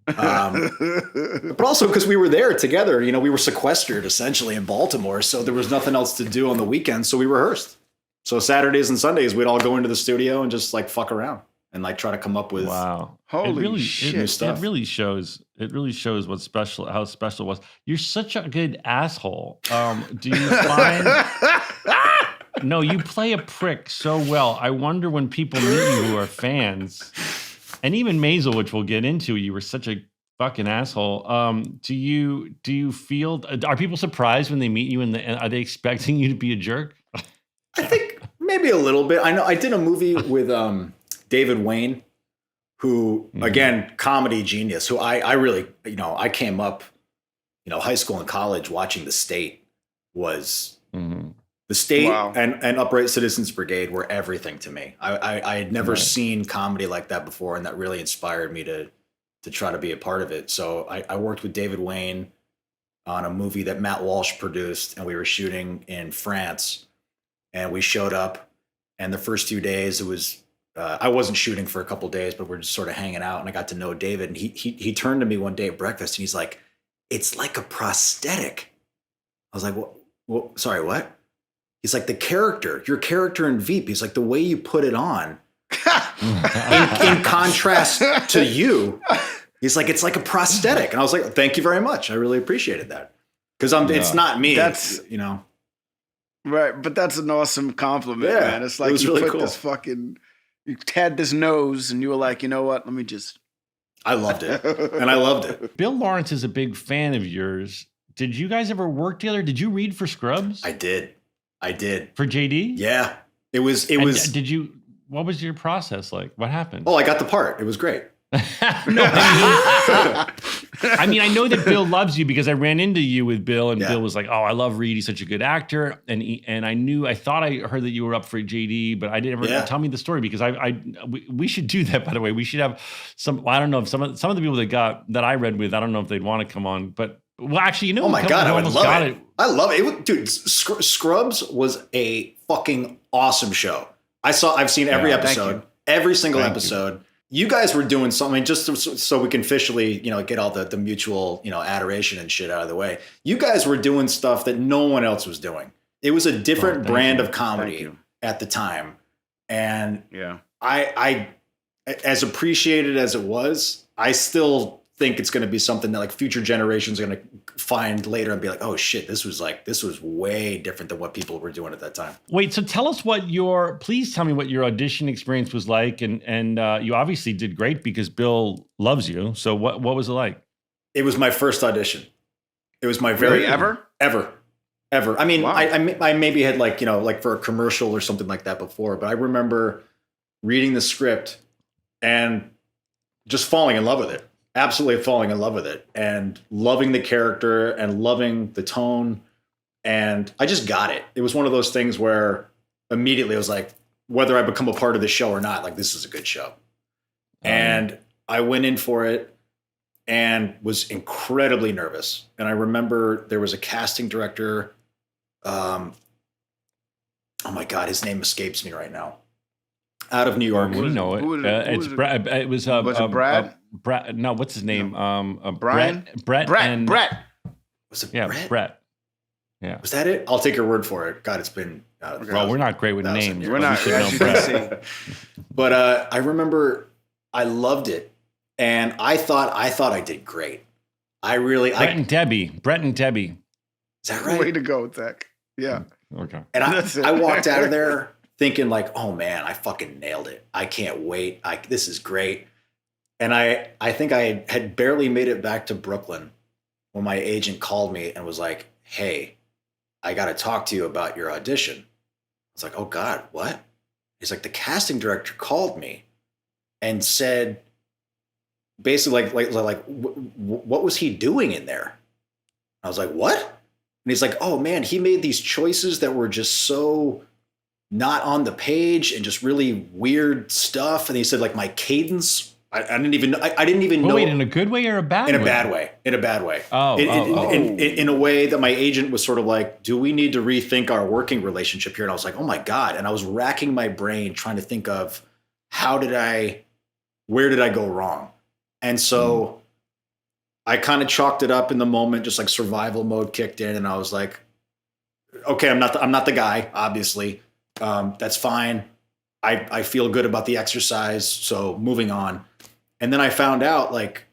[SPEAKER 5] But also because we were there together, we were sequestered essentially in Baltimore, so there was nothing else to do on the weekends, so we rehearsed. So Saturdays and Sundays we'd all go into the studio and just like fuck around and like try to come up with
[SPEAKER 1] holy shit
[SPEAKER 2] new
[SPEAKER 1] stuff.
[SPEAKER 2] It really shows what's special, how special it was. You're such a good asshole. Do you find no, you play a prick so well. I wonder when people meet you who are fans. And even Maisel, which we'll get into, you were such a fucking asshole. Do you feel? Are people surprised when they meet you? Are they expecting you to be a jerk?
[SPEAKER 5] I think maybe a little bit. I know I did a movie with David Wayne, who again, comedy genius. Who I really, I came up, high school and college watching The State was. The State and Upright Citizens Brigade were everything to me. I had never seen comedy like that before, and that really inspired me to try to be a part of it. So I worked with David Wayne on a movie that Matt Walsh produced, and we were shooting in France. And we showed up, and the first 2 days it was I wasn't shooting for a couple of days, but we're just sort of hanging out, and I got to know David. And he turned to me one day at breakfast, and he's like, "It's like a prosthetic." I was like, "Well, sorry, what?" He's like, your character in Veep, he's like, the way you put it on, in contrast to you, he's like, it's like a prosthetic. And I was like, thank you very much. I really appreciated that. Because it's not me.
[SPEAKER 1] That's, Right, but that's an awesome compliment, man. It's like you really put this you had this nose and you were like, you know what, let me just.
[SPEAKER 5] I loved it. And I loved it.
[SPEAKER 2] Bill Lawrence is a big fan of yours. Did you guys ever work together? Did you read for Scrubs?
[SPEAKER 5] I did. For
[SPEAKER 2] JD?
[SPEAKER 5] Yeah. It was.
[SPEAKER 2] What was your process like? What happened?
[SPEAKER 5] Oh, I got the part. It was great.
[SPEAKER 2] No, I mean, I know that Bill loves you because I ran into you with Bill, and Bill was like, "Oh, I love Reid. He's such a good actor." And I thought I heard that you were up for JD, but I didn't ever tell me the story because we should do that. By the way, we should have some. I don't know if some of the people that I read with, I don't know if they'd want to come on, but. Well, actually,
[SPEAKER 5] oh my God, I would love it. I love it. Dude, Scrubs was a fucking awesome show. I've seen every episode, every single episode. You guys were doing something just so we can officially, get all the mutual, adoration and shit out of the way. You guys were doing stuff that no one else was doing. It was a different brand of comedy at the time. And I, as appreciated as it was, I still think it's going to be something that like future generations are going to find later and be like, oh shit, this was way different than what people were doing at that time.
[SPEAKER 2] Wait, so tell us please tell me what your audition experience was like. And you obviously did great because Bill loves you. So what was it like?
[SPEAKER 5] It was my first audition. It was my very ever. I mean, wow. I maybe had like for a commercial or something like that before, but I remember reading the script and just falling in love with it. Absolutely falling in love with it and loving the character and loving the tone And I just got it. It was one of those things where immediately I was like, whether I become a part of the show or not, like, this is a good show. And I went in for it and was incredibly nervous. And I remember there was a casting director. Oh my God, his name escapes me right now. Out of New York.
[SPEAKER 2] We know it. It's Brad. It was
[SPEAKER 1] it Brad?
[SPEAKER 2] Brad. No, what's his name?
[SPEAKER 1] Brian?
[SPEAKER 2] Brett.
[SPEAKER 1] Brett.
[SPEAKER 5] Was it
[SPEAKER 2] Yeah, Brett. Yeah.
[SPEAKER 5] Was that it? I'll take your word for it. God, it's been.
[SPEAKER 2] Well, we're not great with names.
[SPEAKER 1] We're not. As you can see.
[SPEAKER 5] But I remember I loved it, and I thought I did great. Brett
[SPEAKER 2] and Debbie.
[SPEAKER 5] Is that right?
[SPEAKER 1] Way to go, Zach. Yeah.
[SPEAKER 2] Okay.
[SPEAKER 5] And I walked out of there thinking like, oh man, I fucking nailed it. I can't wait. This is great. And I think I had barely made it back to Brooklyn when my agent called me and was like, hey, I got to talk to you about your audition. I was like, oh God, what? He's like, the casting director called me and said, basically like what was he doing in there? I was like, what? And he's like, oh man, he made these choices that were just so not on the page and just really weird stuff. And he said like my cadence, I didn't even know.
[SPEAKER 2] Wait, in a good way or a bad way?
[SPEAKER 5] In a bad way.
[SPEAKER 2] Oh.
[SPEAKER 5] In a way that my agent was sort of like, do we need to rethink our working relationship here? And I was like, oh my God. And I was racking my brain trying to think of where did I go wrong? And so I kind of chalked it up in the moment, just like survival mode kicked in. And I was like, okay, I'm not the guy, obviously. That's fine. I feel good about the exercise. So moving on. And then I found out like,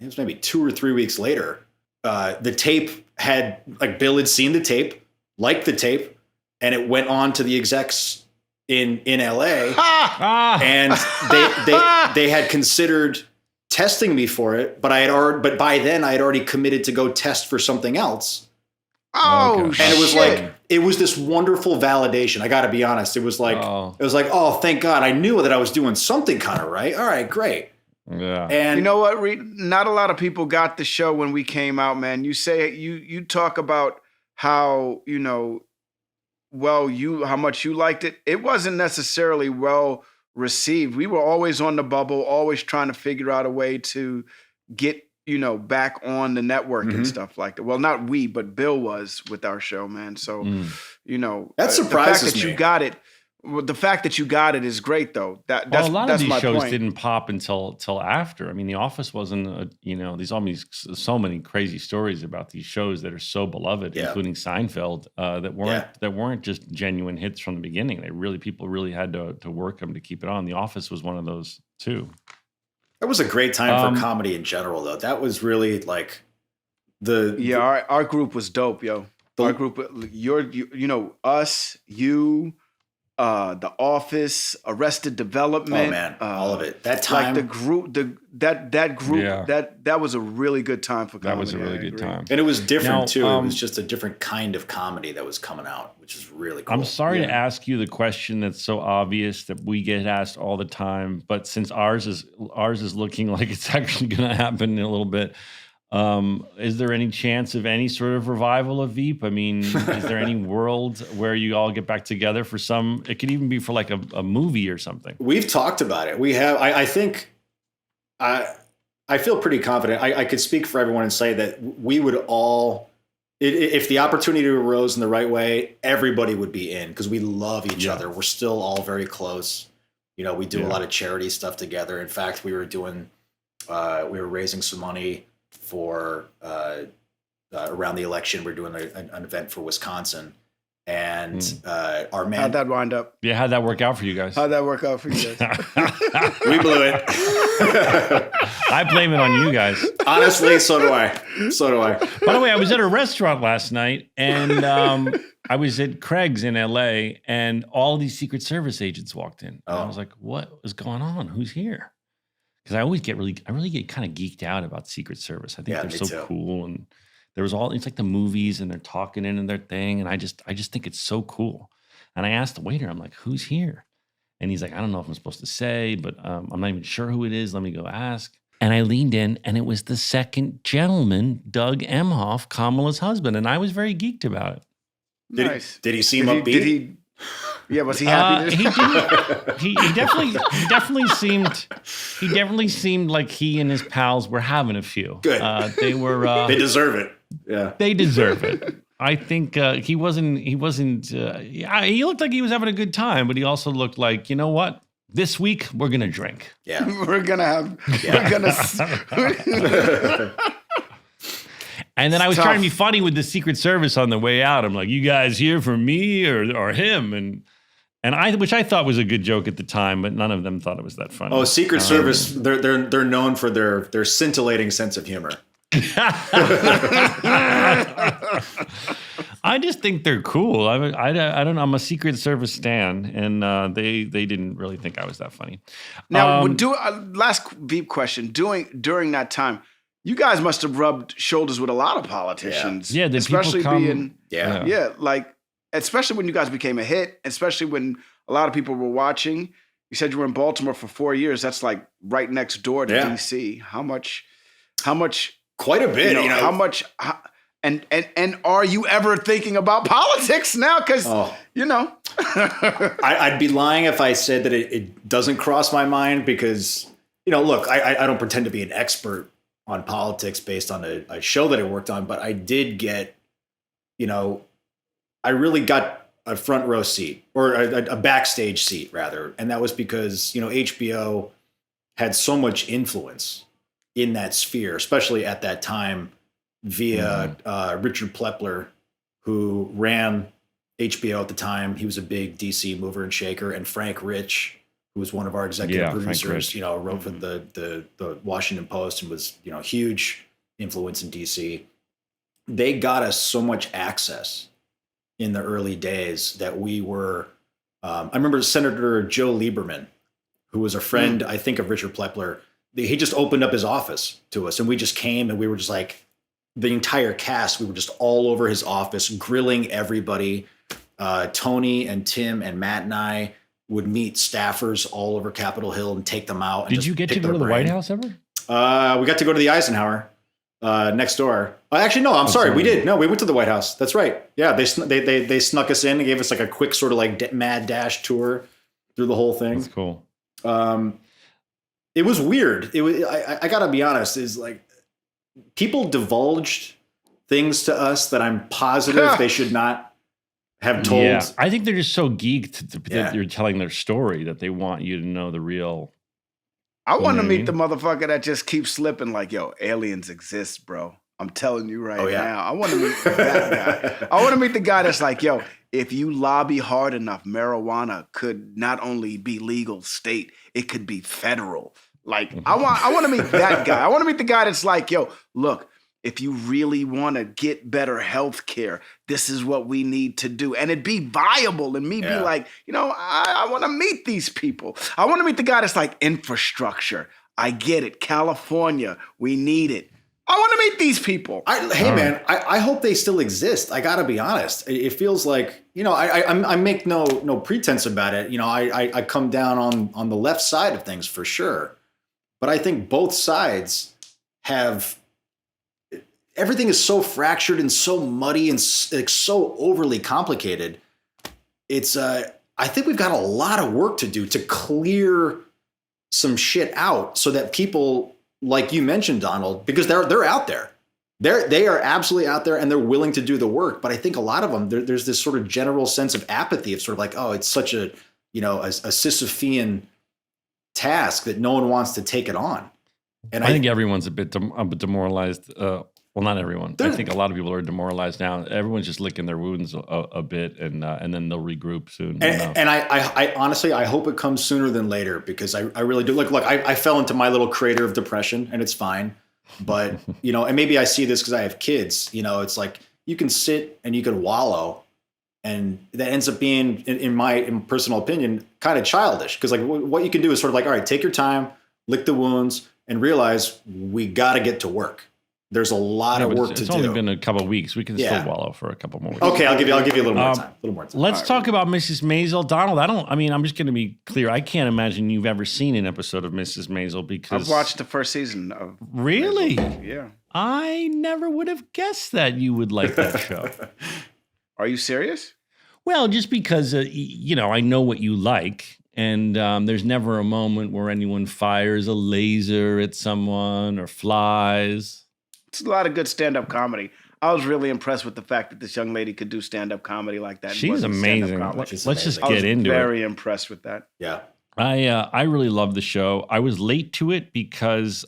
[SPEAKER 5] it was maybe 2 or 3 weeks later, the tape had like Bill had seen the tape, liked the tape, and it went on to the execs in LA. And they had considered testing me for it, but by then I had already committed to go test for something else.
[SPEAKER 1] Oh,
[SPEAKER 5] and it was like, it was this wonderful validation. I got to be honest. It was like, oh, thank God. I knew that I was doing something kind of right. All right, great.
[SPEAKER 2] Yeah.
[SPEAKER 5] And
[SPEAKER 1] you know what, Reid? Not a lot of people got the show when we came out, man. You say you talk about how, how much you liked it. It wasn't necessarily well received. We were always on the bubble, always trying to figure out a way to get back on the network and stuff like that. Well, not we, but Bill was with our show, man. So,
[SPEAKER 5] that surprises
[SPEAKER 1] me. The fact that you got it is great, though. That's
[SPEAKER 2] a lot of these shows
[SPEAKER 1] point.
[SPEAKER 2] Didn't pop until after. I mean, The Office wasn't. There's so many crazy stories about these shows that are so beloved, including Seinfeld, that weren't just genuine hits from the beginning. People really had to work them to keep it on. The Office was one of those too.
[SPEAKER 5] That was a great time for comedy in general, though. That was really like
[SPEAKER 1] our group was dope, yo. Our group, us, you, The Office, Arrested Development.
[SPEAKER 5] Oh man, all of it. That time,
[SPEAKER 1] like the group, that group, that was a really good time for comedy.
[SPEAKER 2] That was a really good time,
[SPEAKER 5] and it was different too. It was just a different kind of comedy that was coming out, which is really cool.
[SPEAKER 2] I'm sorry to ask you the question that's so obvious that we get asked all the time, but since ours is looking like it's actually going to happen in a little bit. Is there any chance of any sort of revival of Veep? I mean, is there any world where you all get back together for some? It could even be for like a movie or something.
[SPEAKER 5] We've talked about it. We have. I think. I feel pretty confident. I could speak for everyone and say that we would all, if the opportunity arose in the right way, everybody would be in because we love each other. We're still all very close. We do a lot of charity stuff together. In fact, we were raising some money for around the election. We're doing an event for Wisconsin, and our man.
[SPEAKER 1] How'd that wind up?
[SPEAKER 2] Yeah, how'd that work out for you guys?
[SPEAKER 1] How'd that work out for you guys?
[SPEAKER 5] We blew it.
[SPEAKER 2] I blame it on you guys.
[SPEAKER 5] Honestly, so do I.
[SPEAKER 2] By the way, I was at a restaurant last night, and I was at Craig's in LA, and all these Secret Service agents walked in. And I was like, "What is going on? Who's here?" Because I really get kind of geeked out about Secret Service. I think they're so cool, and there was it's like the movies, and they're talking in their thing, and I just think it's so cool. And I asked the waiter, I'm like, "Who's here?" And he's like, "I don't know if I'm supposed to say, but I'm not even sure who it is. Let me go ask." And I leaned in, and it was the second gentleman, Doug Emhoff, Kamala's husband. And I was very geeked about it.
[SPEAKER 1] Nice.
[SPEAKER 5] Did he seem upbeat?
[SPEAKER 1] Yeah, was he happy?
[SPEAKER 2] He didn't. He definitely seemed like he and his pals were having a few.
[SPEAKER 5] Good.
[SPEAKER 2] They were.
[SPEAKER 5] They deserve it. Yeah.
[SPEAKER 2] They deserve it. I think he wasn't. He looked like he was having a good time, but he also looked like, you know what? This week we're gonna drink.
[SPEAKER 5] Yeah.
[SPEAKER 1] We're gonna.
[SPEAKER 2] And then I was trying to be funny with the Secret Service on the way out. I'm like, "You guys here for me or him?" And which I thought was a good joke at the time, but none of them thought it was that funny.
[SPEAKER 5] Oh, Secret Service, they're known for their scintillating sense of humor.
[SPEAKER 2] I just think they're cool. I don't know. I'm a Secret Service stan, and they didn't really think I was that funny.
[SPEAKER 1] Now, last Veep question. During that time, you guys must have rubbed shoulders with a lot of politicians.
[SPEAKER 2] Yeah,
[SPEAKER 1] especially
[SPEAKER 2] Yeah,
[SPEAKER 1] like especially when you guys became a hit, especially when a lot of people were watching. You said you were in Baltimore for 4 years. That's like right next door to DC. How much?
[SPEAKER 5] Quite a bit.
[SPEAKER 1] How much? And are you ever thinking about politics now? Because
[SPEAKER 5] I'd be lying if I said that it doesn't cross my mind because look, I don't pretend to be an expert on politics based on a show that I worked on, but I did get, I really got a front row seat or a backstage seat rather. And that was because, HBO had so much influence in that sphere, especially at that time via Richard Plepler, who ran HBO at the time. He was a big DC mover and shaker, and Frank Rich, who was one of our executive producers, wrote for the Washington Post and was, huge influence in DC. They got us so much access in the early days that we were, I remember Senator Joe Lieberman, who was a friend, I think, of Richard Plepler. He just opened up his office to us, and we just came, and we were just like, the entire cast, we were just all over his office, grilling everybody. Tony and Tim and Matt and I would meet staffers all over Capitol Hill and take them out.
[SPEAKER 2] Did you get to go to the White House ever?
[SPEAKER 5] We got to go to the Eisenhower next door. Actually, no, I'm sorry. We did. No, we went to the White House. That's right. Yeah, they snuck us in and gave us like a quick sort of like mad dash tour through the whole thing.
[SPEAKER 2] That's cool.
[SPEAKER 5] It was weird. I gotta be honest, is like people divulged things to us that I'm positive they should not have told.
[SPEAKER 2] Yeah, I think they're just so geeked that you're telling their story that they want you to know the real.
[SPEAKER 1] I want to meet the motherfucker that just keeps slipping like, yo, aliens exist, bro. I'm telling you right now. I want to meet that guy. I want to meet the guy that's like, yo, if you lobby hard enough, marijuana could not only be legal state, it could be federal. Like, I want to meet that guy. I want to meet the guy that's like, yo, look, if you really want to get better health care, this is what we need to do. And it'd be viable. And me be like, I want to meet these people. I want to meet the guy that's like, infrastructure. I get it. California, we need it. I want to meet these people.
[SPEAKER 5] Man, I hope they still exist. I got to be honest. It feels like, I make no pretense about it. I come down on the left side of things for sure. But I think both sides have, everything is so fractured and so muddy and so overly complicated. It's, I think we've got a lot of work to do to clear some shit out so that people, like you mentioned, Donald, because they're out there. They are absolutely out there and they're willing to do the work. But I think a lot of them, there's this sort of general sense of apathy of sort of like, oh, it's such a Sisyphean task that no one wants to take it on. And
[SPEAKER 2] I think everyone's a bit demoralized. Well, not everyone. I think a lot of people are demoralized now. Everyone's just licking their wounds a bit, and then they'll regroup soon.
[SPEAKER 5] And I honestly, I hope it comes sooner than later because I really do. Look, I fell into my little crater of depression, and it's fine. But and maybe I see this because I have kids. It's like you can sit and you can wallow, and that ends up being, in my personal opinion, kind of childish. Because like what you can do is sort of like, all right, take your time, lick the wounds, and realize we got to get to work. there's a lot of work to do.
[SPEAKER 2] It's only been a couple of weeks. We can still wallow for a couple more weeks.
[SPEAKER 5] Okay, I'll give you a little more time.
[SPEAKER 2] Let's talk about Mrs. Maisel. Donald, I'm just going to be clear. I can't imagine you've ever seen an episode of Mrs. Maisel because
[SPEAKER 1] I've watched the first season of
[SPEAKER 2] Really?
[SPEAKER 1] Maisel. Yeah.
[SPEAKER 2] I never would have guessed that you would like that show.
[SPEAKER 1] Are you serious?
[SPEAKER 2] Well, just because, I know what you like. And there's never a moment where anyone fires a laser at someone or flies.
[SPEAKER 1] It's a lot of good stand-up comedy. I was really impressed with the fact that this young lady could do stand-up comedy like that.
[SPEAKER 2] She's amazing. Let's just get into it.
[SPEAKER 1] I was very impressed with that.
[SPEAKER 5] Yeah.
[SPEAKER 2] I really love the show. I was late to it because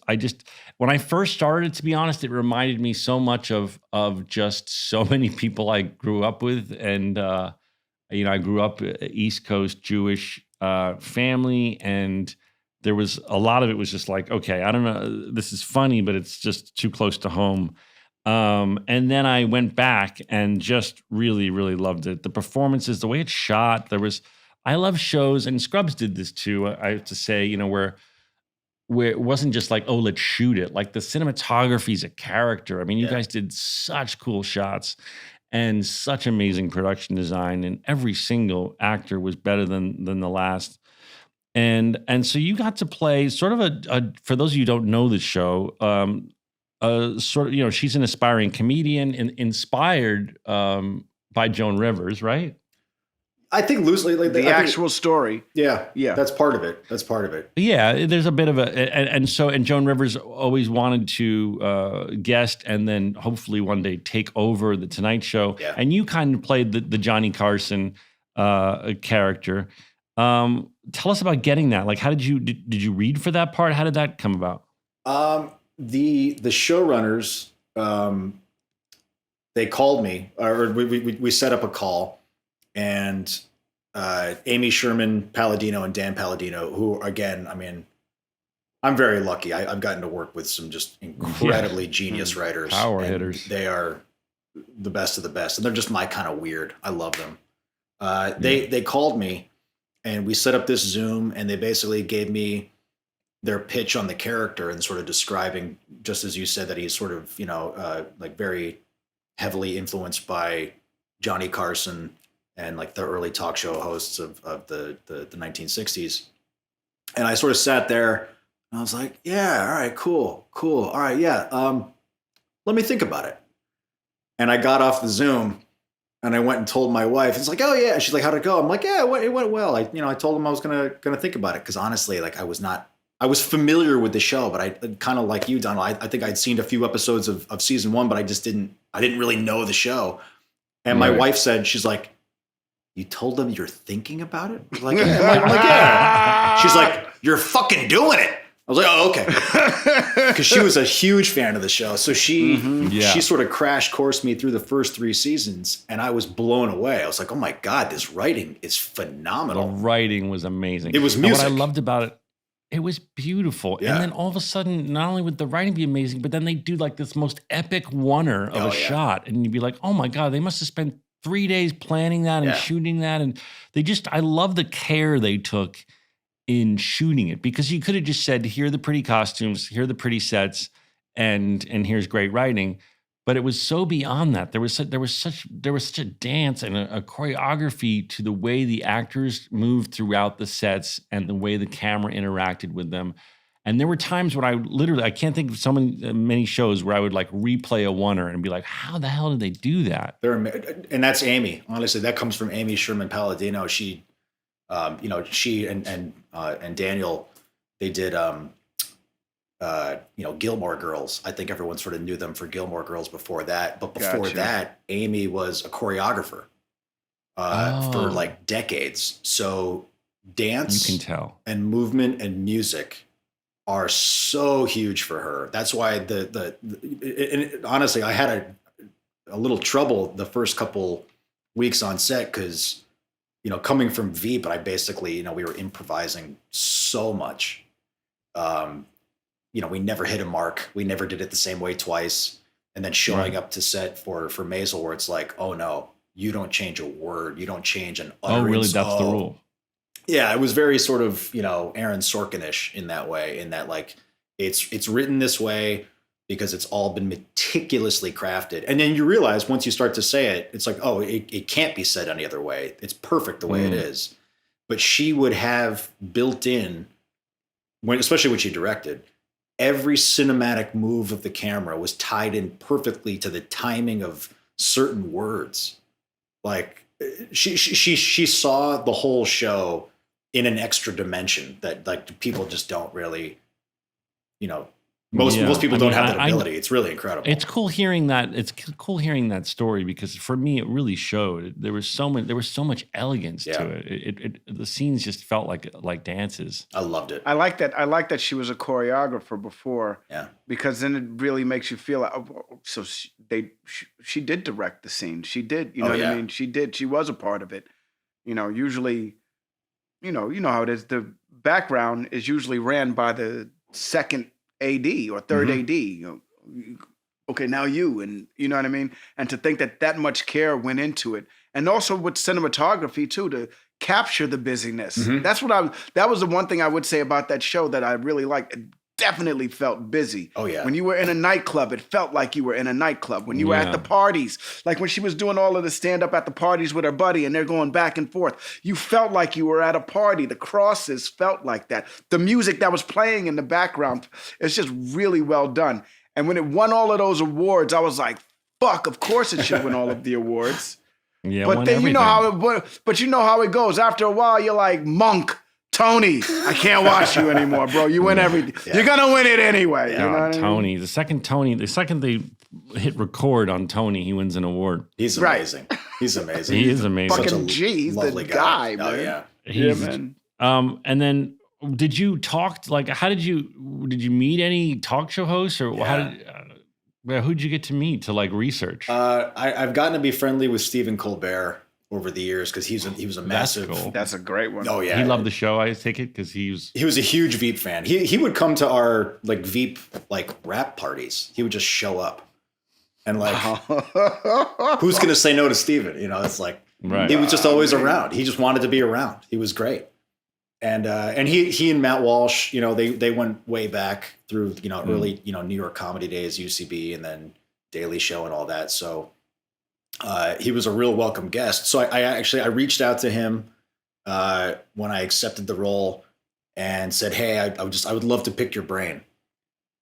[SPEAKER 2] when I first started, to be honest, it reminded me so much of just so many people I grew up with. And, I grew up East Coast Jewish family, and there was a lot of it was just like, okay, I don't know, this is funny, but it's just too close to home. And then I went back and just really, really loved it. The performances, the way it's shot, I love shows, and Scrubs did this too, I have to say, where it wasn't just like, oh, let's shoot it. Like the cinematography is a character. I mean, you guys did such cool shots and such amazing production design, and every single actor was better than the last. And so you got to play sort of a for those of you who don't know the show, sort of, she's an aspiring comedian inspired by Joan Rivers, right?
[SPEAKER 5] I think loosely, like
[SPEAKER 1] the actual story.
[SPEAKER 5] Yeah. That's part of it.
[SPEAKER 2] Yeah, there's a bit of and Joan Rivers always wanted to guest and then hopefully one day take over the Tonight Show.
[SPEAKER 5] Yeah.
[SPEAKER 2] And you kind of played the Johnny Carson character. Tell us about getting that. Like, how did you read for that part? How did that come about?
[SPEAKER 5] The showrunners, they called me, or we set up a call, and Amy Sherman Palladino and Dan Palladino, who, again, I mean, I'm very lucky. I've gotten to work with some just incredibly genius writers.
[SPEAKER 2] Power hitters.
[SPEAKER 5] They are the best of the best, and they're just my kind of weird. I love them. They called me, and we set up this Zoom, and they basically gave me their pitch on the character and sort of describing, just as you said, that he's sort of, like very heavily influenced by Johnny Carson and like the early talk show hosts of the 1960s. And I sort of sat there and I was like, yeah, all right, cool. All right. Yeah. Let me think about it. And I got off the Zoom and I went and told my wife. It's like, oh yeah. And she's like, how'd it go? I'm like, yeah, it went well. I told him I was going to think about it. Cause honestly, like I was familiar with the show, but I kind of like you, Donald. I think I'd seen a few episodes of season 1, but I didn't really know the show. And my wife said, she's like, you told them you're thinking about it? I'm like, yeah. I'm like, yeah. She's like, you're fucking doing it. I was like, oh, okay. Because she was a huge fan of the show. So she sort of crash coursed me through the first 3 seasons, and I was blown away. I was like, oh my God, this writing is phenomenal.
[SPEAKER 2] The writing was amazing.
[SPEAKER 5] It was music.
[SPEAKER 2] And what I loved about it, it was beautiful. Yeah. And then all of a sudden, not only would the writing be amazing, but then they do like this most epic oneer of a shot. And you'd be like, oh my God, they must have spent 3 days planning that and shooting that. And I love the care they took in shooting it, because you could have just said, here are the pretty costumes, here are the pretty sets, and here's great writing. But it was so beyond that. There was such a dance and a choreography to the way the actors moved throughout the sets and the way the camera interacted with them. And there were times when I can't think of so many shows where I would like replay a oneer and be like, how the hell did they do that?
[SPEAKER 5] And that's Amy. Honestly, that comes from Amy Sherman Palladino. She, she and Daniel, they did, Gilmore Girls. I think everyone sort of knew them for Gilmore Girls before that. But before that, Amy was a choreographer for like decades. So dance,
[SPEAKER 2] you can tell,
[SPEAKER 5] and movement and music are so huge for her. That's why honestly, I had a little trouble the first couple weeks on set because, coming from Veep, I basically, we were improvising so much. We never hit a mark. We never did it the same way twice. And then showing up to set for Maisel, where it's like, oh no, you don't change a word. You don't change an utterance.
[SPEAKER 2] Oh, really? That's the rule.
[SPEAKER 5] Yeah, it was very sort of, Aaron Sorkin-ish in that way, in that like it's written this way. because it's all been meticulously crafted. And then you realize once you start to say it, it's like, oh, it can't be said any other way. It's perfect the way it is. But she would have built in, especially when she directed, every cinematic move of the camera was tied in perfectly to the timing of certain words. Like she saw the whole show in an extra dimension that like people just don't really, most people don't have that ability. It's really incredible.
[SPEAKER 2] It's cool hearing that. It's cool hearing that story because for me, it really showed. There was so much elegance to it. The scenes just felt like dances.
[SPEAKER 5] I loved it.
[SPEAKER 1] I like that she was a choreographer before.
[SPEAKER 5] Yeah. Because
[SPEAKER 1] then it really makes you feel like, so she did direct the scene. She did. You know what I mean? She did. She was a part of it. Usually, you know how it is. The background is usually ran by the second AD or third AD, okay, now you, and you know what I mean? And to think that much care went into it. And also with cinematography too, to capture the busyness. That was the one thing I would say about that show that I really liked. It definitely felt busy.
[SPEAKER 5] Oh yeah.
[SPEAKER 1] When you were in a nightclub, it felt like you were in a nightclub. When you were at the parties, like when she was doing all of the stand up at the parties with her buddy and they're going back and forth, you felt like you were at a party. The crosses felt like that. The music that was playing in the background, it's just really well done. And when it won all of those awards, I was like, fuck, of course it should win all of the awards.
[SPEAKER 2] Yeah,
[SPEAKER 1] but then you know how it goes. After a while, you're like, Monk, Tony, I can't watch you anymore, bro. You win everything. Yeah. You're gonna win it anyway.
[SPEAKER 2] Yeah,
[SPEAKER 1] you know what
[SPEAKER 2] Tony.
[SPEAKER 1] I mean?
[SPEAKER 2] The second they hit record on Tony, he wins an award.
[SPEAKER 5] He's amazing. Right. He's amazing.
[SPEAKER 2] He is amazing.
[SPEAKER 1] Fucking G. He's the guy, man.
[SPEAKER 5] Oh yeah.
[SPEAKER 2] Man. And then did you talk? Like, how did you meet any talk show hosts, or who'd you get to meet to like research?
[SPEAKER 5] I've gotten to be friendly with Stephen Colbert over the years because he was a massive.
[SPEAKER 2] That's cool.
[SPEAKER 1] That's a great one.
[SPEAKER 5] Oh yeah,
[SPEAKER 2] he loved the show. I take it because he was
[SPEAKER 5] a huge Veep fan. He would come to our like Veep like rap parties. He would just show up, and like, who's gonna say no to Stephen? It's like he was just always around. He just wanted to be around. He was great, and he and Matt Walsh, they went way back through early New York comedy days, UCB, and then Daily Show and all that. So. He was a real welcome guest. So I reached out to him when I accepted the role and said, hey, I would love to pick your brain.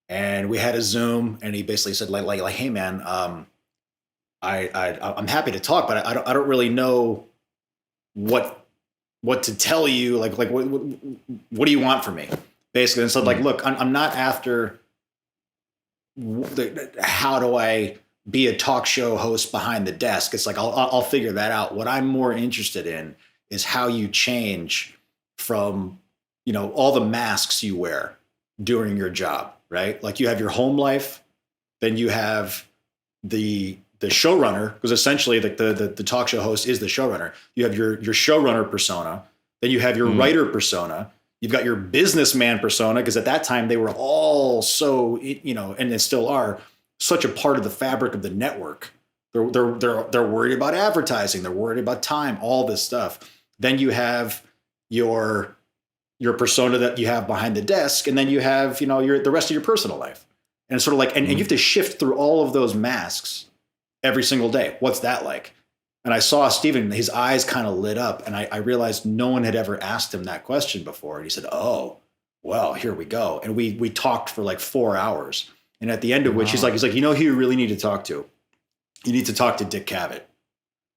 [SPEAKER 5] And we had a Zoom, and he basically said like hey man, I'm happy to talk, but I don't really know what to tell you. Like what do you want from me? Basically. And so like, look, I'm not after how do I be a talk show host behind the desk. It's like, I'll figure that out. What I'm more interested in is how you change from, all the masks you wear during your job, right? Like you have your home life, then you have the showrunner, because essentially the talk show host is the showrunner. You have your showrunner persona, then you have your writer persona. You've got your businessman persona, because at that time they were all so, and they still are, such a part of the fabric of the network. They're worried about advertising. They're worried about time, all this stuff. Then you have your persona that you have behind the desk. And then you have, the rest of your personal life. And it's sort of like, and you have to shift through all of those masks every single day. What's that like? And I saw Stephen, his eyes kind of lit up. And I realized no one had ever asked him that question before. And he said, oh, well, here we go. And we talked for like 4 hours. And at the end of which he's like, who you really need to talk to? You need to talk to Dick Cavett.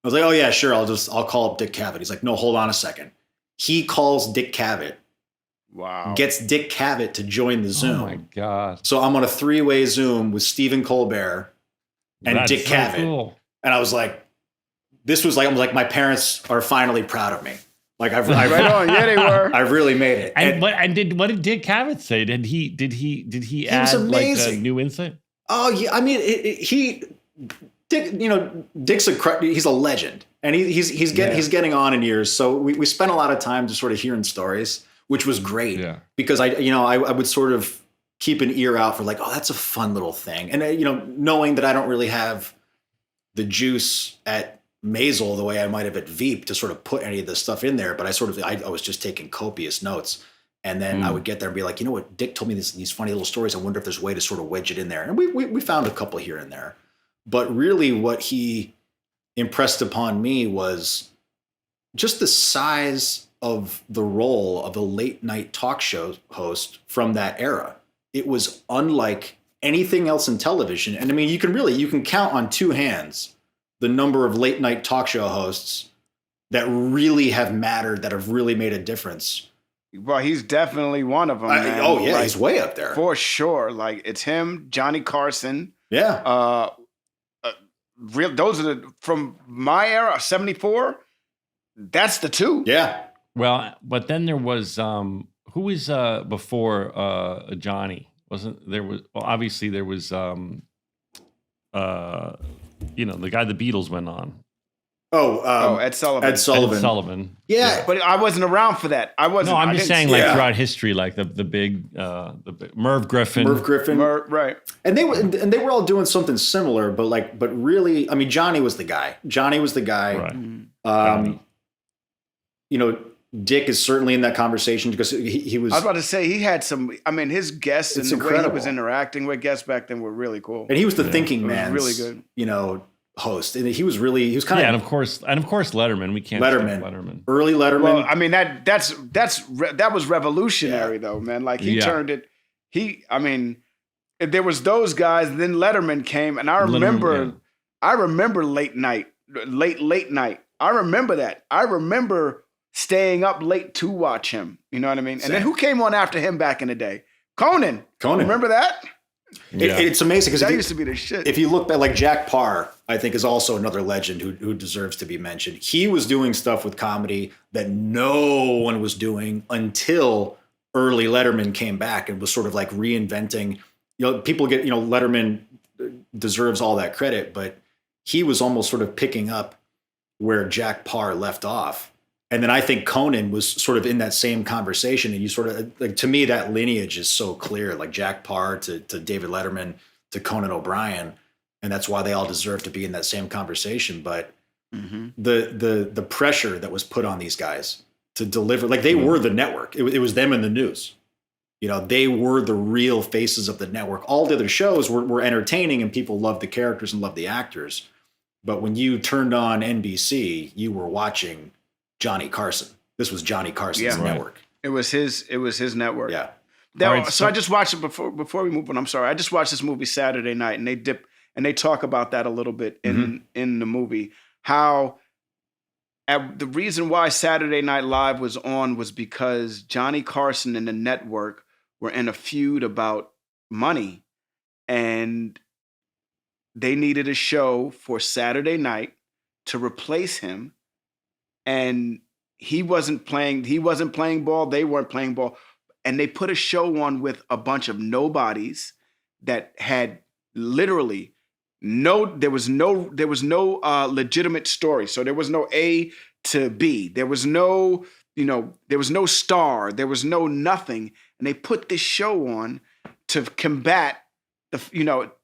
[SPEAKER 5] I was like, oh yeah, sure. I'll call up Dick Cavett. He's like, no, hold on a second. He calls Dick Cavett.
[SPEAKER 1] Wow.
[SPEAKER 5] Gets Dick Cavett to join the Zoom.
[SPEAKER 2] Oh my God.
[SPEAKER 5] So I'm on a 3-way Zoom with Stephen Colbert and Dick Cavett. Cool. And I was like, I'm like, my parents are finally proud of me. Like I've right
[SPEAKER 1] on, yeah, they were.
[SPEAKER 5] I've really made it.
[SPEAKER 2] And what did Dick Cavett say? Did he add like a new insight?
[SPEAKER 5] Oh yeah, I mean, Dick's he's a legend, and he's getting on in years. So we spent a lot of time just sort of hearing stories, which was great. Yeah. Because I would sort of keep an ear out for like, oh, that's a fun little thing, and knowing that I don't really have the juice at Maisel the way I might have at Veep to sort of put any of this stuff in there, but I was just taking copious notes. And then I would get there and be like, you know what, Dick told me these funny little stories. I wonder if there's a way to sort of wedge it in there. And we found a couple here and there. But really what he impressed upon me was just the size of the role of a late night talk show host from that era. It was unlike anything else in television. And I mean, you can count on two hands the number of late night talk show hosts that really have mattered, that have really made a difference.
[SPEAKER 1] Well, he's definitely one of them. Man.
[SPEAKER 5] He's way up there.
[SPEAKER 1] For sure. Like, it's him, Johnny Carson.
[SPEAKER 5] Yeah.
[SPEAKER 1] Those are from my era, 74. That's the two.
[SPEAKER 5] Yeah.
[SPEAKER 2] Well, but then there was who was before Johnny? Wasn't there was obviously there was the guy the Beatles went on.
[SPEAKER 1] Ed Sullivan.
[SPEAKER 5] Ed Sullivan.
[SPEAKER 2] Ed Sullivan.
[SPEAKER 5] Yeah.
[SPEAKER 1] But I wasn't around for that.
[SPEAKER 2] No, I'm just saying throughout history, like the big Merv Griffin.
[SPEAKER 1] Right.
[SPEAKER 5] And they were all doing something similar, but really, I mean, Johnny was the guy. Right. Dick is certainly in that conversation because he was.
[SPEAKER 1] I was about to say he had some. I mean, his guests and the way he was interacting with guests back then were really cool.
[SPEAKER 5] And he was the thinking man's
[SPEAKER 1] really good.
[SPEAKER 5] Host, and he was kind of
[SPEAKER 2] and of course Letterman. We can't Letterman.
[SPEAKER 5] Early Letterman.
[SPEAKER 1] Well, I mean that was revolutionary though, man. Like he turned it. There was those guys. Then Letterman came, and I remember late night. I remember that. I remember staying up late to watch him. You know what I mean? Same. And then who came on after him back in the day? Conan. Remember that?
[SPEAKER 5] Yeah. It's amazing because
[SPEAKER 1] that used to be the shit.
[SPEAKER 5] If you look back, like Jack Parr, I think is also another legend who deserves to be mentioned. He was doing stuff with comedy that no one was doing until early Letterman came back and was sort of like reinventing. People get, Letterman deserves all that credit, but he was almost sort of picking up where Jack Parr left off. And then I think Conan was sort of in that same conversation. And you sort of, like, to me, that lineage is so clear, like Jack Parr to David Letterman to Conan O'Brien. And that's why they all deserve to be in that same conversation. But the pressure that was put on these guys to deliver, like they were the network. It was them in the news. They were the real faces of the network. All the other shows were entertaining and people loved the characters and loved the actors. But when you turned on NBC, you were watching Johnny Carson. This was Johnny Carson's network.
[SPEAKER 1] It was his network.
[SPEAKER 5] Yeah.
[SPEAKER 1] So I just watched it before we move on. I'm sorry. I just watched this movie Saturday night, and they talk about that a little bit in the movie. How the reason why Saturday Night Live was on was because Johnny Carson and the network were in a feud about money, and they needed a show for Saturday night to replace him. And he wasn't playing ball. They weren't playing ball. And they put a show on with a bunch of nobodies that had literally there was no legitimate story. So there was no A to B. There was no, there was no star. There was no nothing. And they put this show on to combat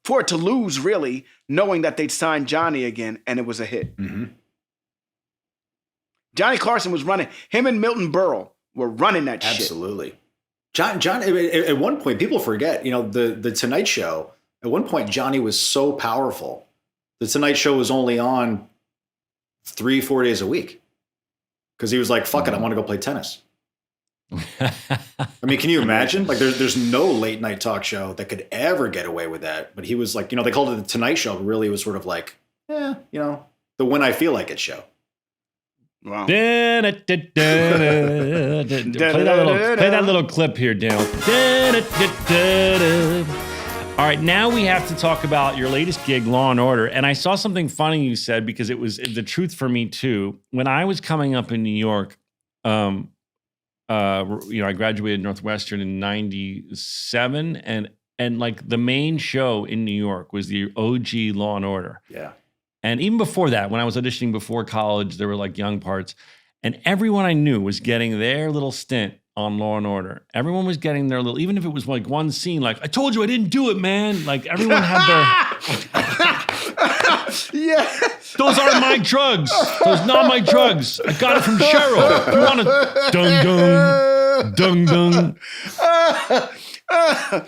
[SPEAKER 1] for it to lose, really, knowing that they'd signed Johnny again, and it was a hit.
[SPEAKER 5] Mm-hmm.
[SPEAKER 1] Johnny Carson was running. Him and Milton Berle were running that shit.
[SPEAKER 5] Absolutely. John, at one point, people forget, the Tonight Show, at one point, Johnny was so powerful. The Tonight Show was only on 3-4 days a week because he was like, fuck it, I want to go play tennis. I mean, can you imagine? Like, there's no late night talk show that could ever get away with that. But he was like, they called it the Tonight Show, but really it was sort of like, the When I Feel Like It show.
[SPEAKER 2] Wow. Play that little clip here, Dale. All right, now we have to talk about your latest gig, Law and Order. And I saw something funny you said because it was the truth for me too. When I was coming up in New York, I graduated Northwestern in '97, and like the main show in New York was the OG Law and Order.
[SPEAKER 5] Yeah.
[SPEAKER 2] And even before that, when I was auditioning before college, there were like young parts. And everyone I knew was getting their little stint on Law and Order. Everyone was getting their little, even if it was like one scene, like, I told you I didn't do it, man. Like everyone had their...
[SPEAKER 1] Yeah.
[SPEAKER 2] Those aren't my drugs. Those not my drugs. I got it from Cheryl. You want to... Dun dun. Dung dung.